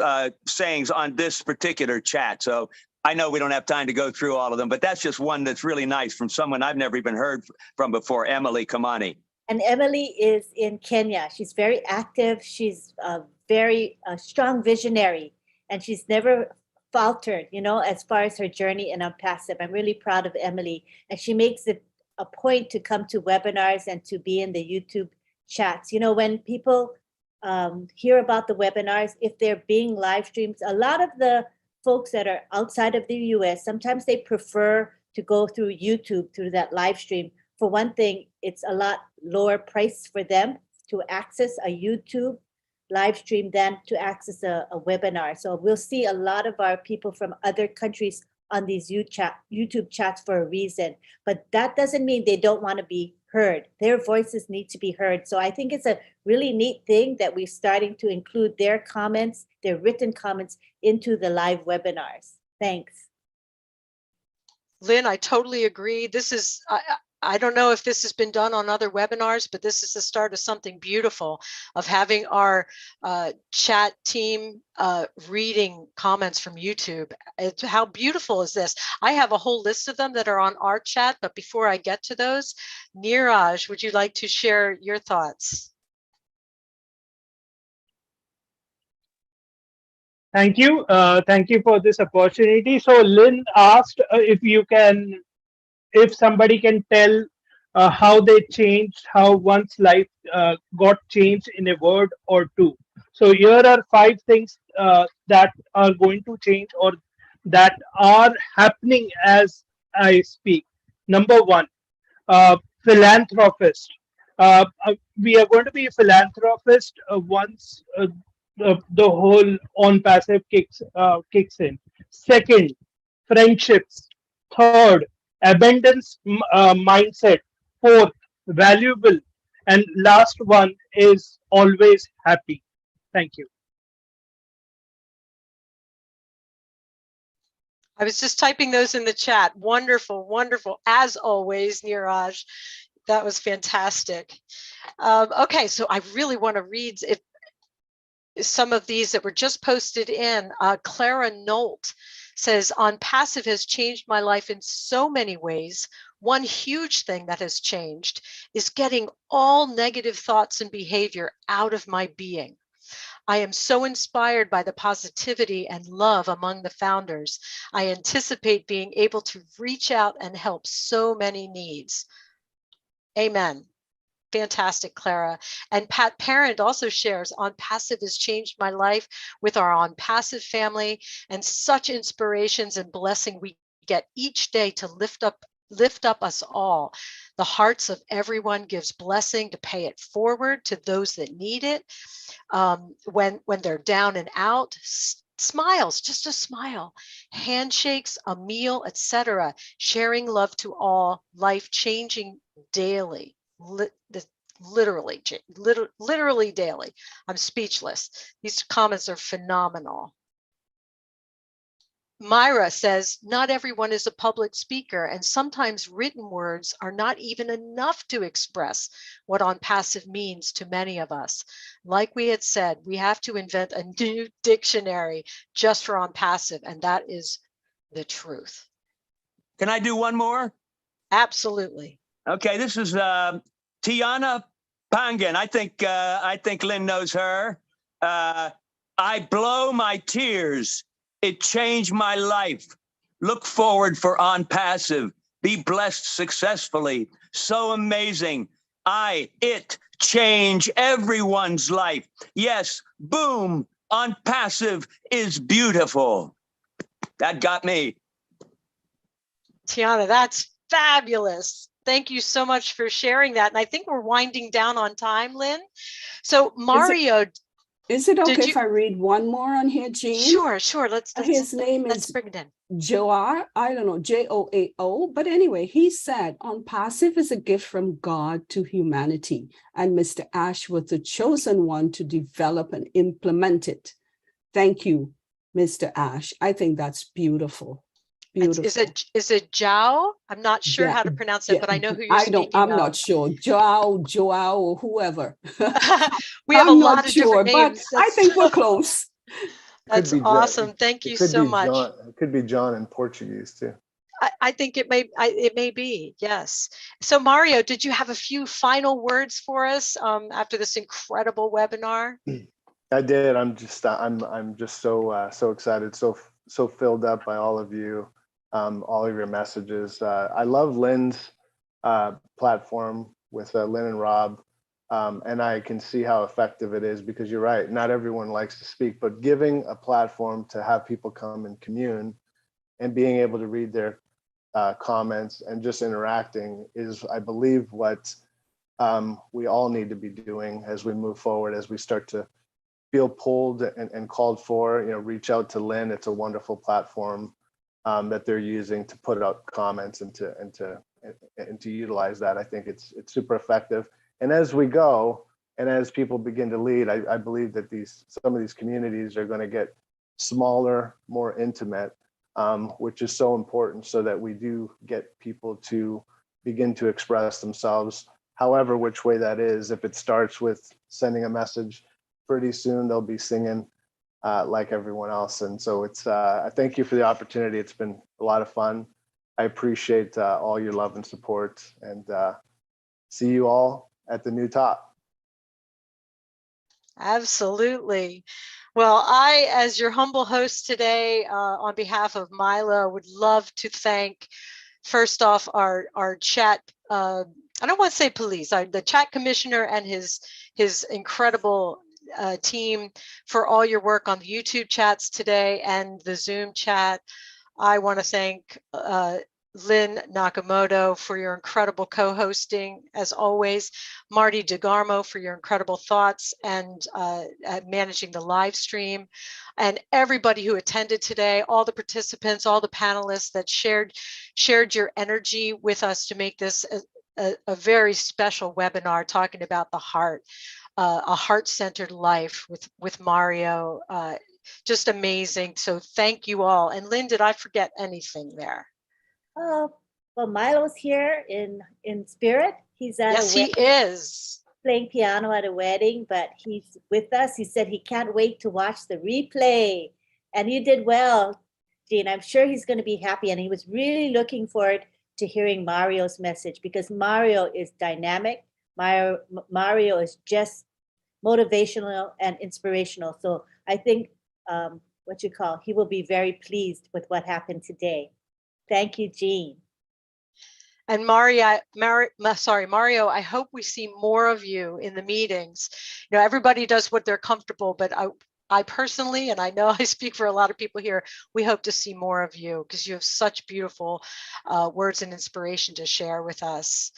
sayings on this particular chat. So I know we don't have time to go through all of them, but that's just one that's really nice from someone I've never even heard from before, Emily Kamani. And Emily is in Kenya. She's very active. She's a very strong visionary, and she's never faltered, you know, as far as her journey in ONPASSIVE. I'm really proud of Emily, and she makes it a point to come to webinars and to be in the YouTube chats. You know, when people hear about the webinars, if they're being live streamed, a lot of the folks that are outside of the US, sometimes they prefer to go through YouTube, through that live stream. For one thing, it's a lot lower price for them to access a YouTube live stream than to access a webinar. So we'll see a lot of our people from other countries on these YouTube chats for a reason, but that doesn't mean they don't want to be heard. Their voices need to be heard. So I think it's a really neat thing that we're starting to include their comments, their written comments into the live webinars. Thanks. Lynn, I totally agree. This is, I don't know if this has been done on other webinars, but this is the start of something beautiful, of having our chat team reading comments from YouTube. How beautiful is this? I have a whole list of them that are on our chat, but before I get to those, Neeraj, would you like to share your thoughts? Thank you. Thank you for this opportunity. So Lynn asked if somebody can tell how they changed, how one's life got changed in a word or two. So here are 5 things that are going to change or that are happening as I speak. Number 1, philanthropist. We are going to be a philanthropist once the whole ONPASSIVE kicks in. Second, friendships. Third, abundance mindset. Fourth, valuable. And last one is always happy. Thank you. I was just typing those in the chat. Wonderful, wonderful. As always, Neeraj, that was fantastic. Okay, so I really want to read some of these that were just posted in. Clara Nolt says, ONPASSIVE has changed my life in so many ways. One huge thing that has changed is getting all negative thoughts and behavior out of my being. I am so inspired by the positivity and love among the founders. I anticipate being able to reach out and help so many needs. Amen. Fantastic, Clara. And Pat Parent also shares, ONPASSIVE has changed my life with our ONPASSIVE family, and such inspirations and blessing we get each day to lift up us all. The hearts of everyone gives blessing to pay it forward to those that need it. When they're down and out, smiles, just a smile, handshakes, a meal, etc. Sharing love to all, life changing daily. Literally daily. I'm speechless. These comments are phenomenal. Myra says, not everyone is a public speaker, and sometimes written words are not even enough to express what ONPASSIVE means to many of us. Like we had said, we have to invent a new dictionary just for ONPASSIVE, and that is the truth. Can I do one more? Absolutely. Okay, this is Tiana Pangan. I think Lynn knows her. I blow my tears. It changed my life. Look forward for ONPASSIVE. Be blessed successfully. So amazing. It change everyone's life. Yes, boom. ONPASSIVE is beautiful. That got me. Tiana, that's fabulous. Thank you so much for sharing that. And I think we're winding down on time, Lynn. So Mario, is it okay if I read one more on here, Jean? Sure. His name is bring it in. Joar, I don't know, Joao. But anyway, he said, ONPASSIVE is a gift from God to humanity. And Mr. Ash was the chosen one to develop and implement it. Thank you, Mr. Ash. I think that's beautiful. Beautiful. Is it Zhao? I'm not sure how to pronounce it, but I know who you're speaking of. I'm not sure. Joao, or whoever. We have a lot of different names. But I think we're close. That's John. awesome. Thank you It could so be much. John. It could be John in Portuguese too. I think it may be, yes. So Mario, did you have a few final words for us after this incredible webinar? I did. I'm just so excited, so filled up by all of you, all of your messages. I love Lynn's platform with Lynn and Rob, and I can see how effective it is, because you're right. Not everyone likes to speak, but giving a platform to have people come and commune and being able to read their comments and just interacting is, I believe, what we all need to be doing as we move forward, as we start to feel pulled and called for. Reach out to Lynn. It's a wonderful platform that they're using to put out comments and to utilize that. I think it's super effective. And as we go, and as people begin to lead, I believe that some of these communities are going to get smaller, more intimate, which is so important, so that we do get people to begin to express themselves, however which way that is. If it starts with sending a message, pretty soon they'll be singing like everyone else. And so I thank you for the opportunity. It's been a lot of fun. I appreciate all your love and support, and see you all at the new top. Absolutely. Well, I, as your humble host today, on behalf of Milo, would love to thank, first off, our chat, I don't want to say police, the chat commissioner and his incredible team for all your work on the YouTube chats today and the Zoom chat. I want to thank Lynn Nakamoto for your incredible co-hosting, as always, Marty DeGarmo for your incredible thoughts and managing the live stream, and everybody who attended today, all the participants, all the panelists that shared your energy with us to make this a very special webinar talking about the heart, a heart-centered life with Mario. Just amazing. So thank you all. And Lynn, did I forget anything there? Well, Milo's here in spirit. He's at yes, he is playing piano at a wedding, but he's with us. He said he can't wait to watch the replay. And you did well, Jean. I'm sure he's going to be happy. And he was really looking forward to hearing Mario's message, because Mario is dynamic. Mario is just motivational and inspirational. So I think he will be very pleased with what happened today. Thank you, Jean. And Mario, I hope we see more of you in the meetings. Everybody does what they're comfortable, but I personally, and I know I speak for a lot of people here, we hope to see more of you, because you have such beautiful words and inspiration to share with us.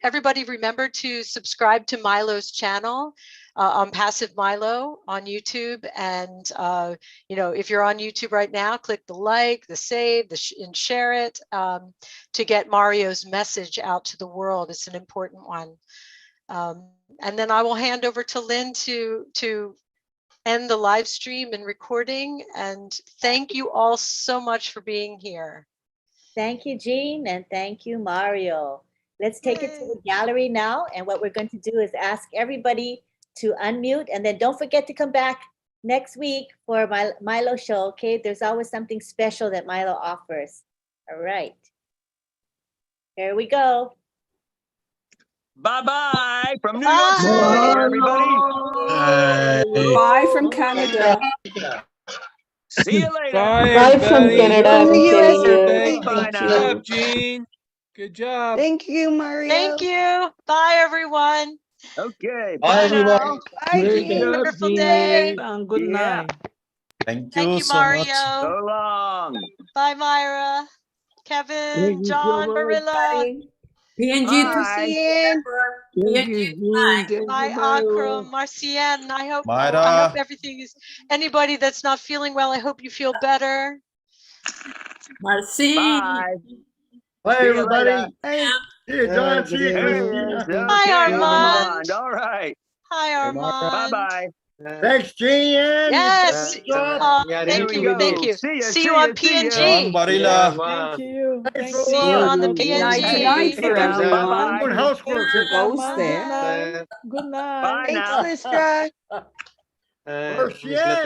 Everybody remember to subscribe to Milo's channel, ONPASSIVE Milo on YouTube. And, if you're on YouTube right now, click the like, the save, and share it to get Mario's message out to the world. It's an important one. And then I will hand over to Lynn to end the live stream and recording. And thank you all so much for being here. Thank you, Jean, and thank you, Mario. Let's take it to the gallery now. And what we're going to do is ask everybody to unmute, and then don't forget to come back next week for my Milo show. Okay, there's always something special that Milo offers. All right, here we go. Bye-bye from New York City, everybody. Bye from Canada. See you later. Bye from Canada. From the USA. Thank Bye you. now. Good job, Jean. Good job. Thank you, Mario. Thank you. Bye, everyone. Okay. Bye, Bye everyone. now. Bye, Great Jean. job, Wonderful Jean. day. And good Yeah. night. Thank Thank you you, so much. Mario. So long. Bye, Myra, Kevin, Thank you so John, much. Barilla. PNG, Bye. Thank you, Jean. Thank Bye, you, Milo. Akram, Marcienne. I hope Myra. everything is. Anybody that's not feeling well, I hope you feel better. Marcy. Bye. Bye, See you everybody. later. Hey. See you, John. See you, There he is. Christina. Hi, Okay, Armand. Armand. All right. Hi, Hey, Myra. Armand. Bye-bye. Thanks, Jean. Yes. Here we go. Thank you. See you on ya. PNG. John Barilla. Thank you. Thanks Thank for See you on the watching. Good night tonight PNG. for everyone. Bye-bye. Good housework. you, Goes Armand. there. Good night. Good night. Bye Thanks, now. Listra. Marcienne.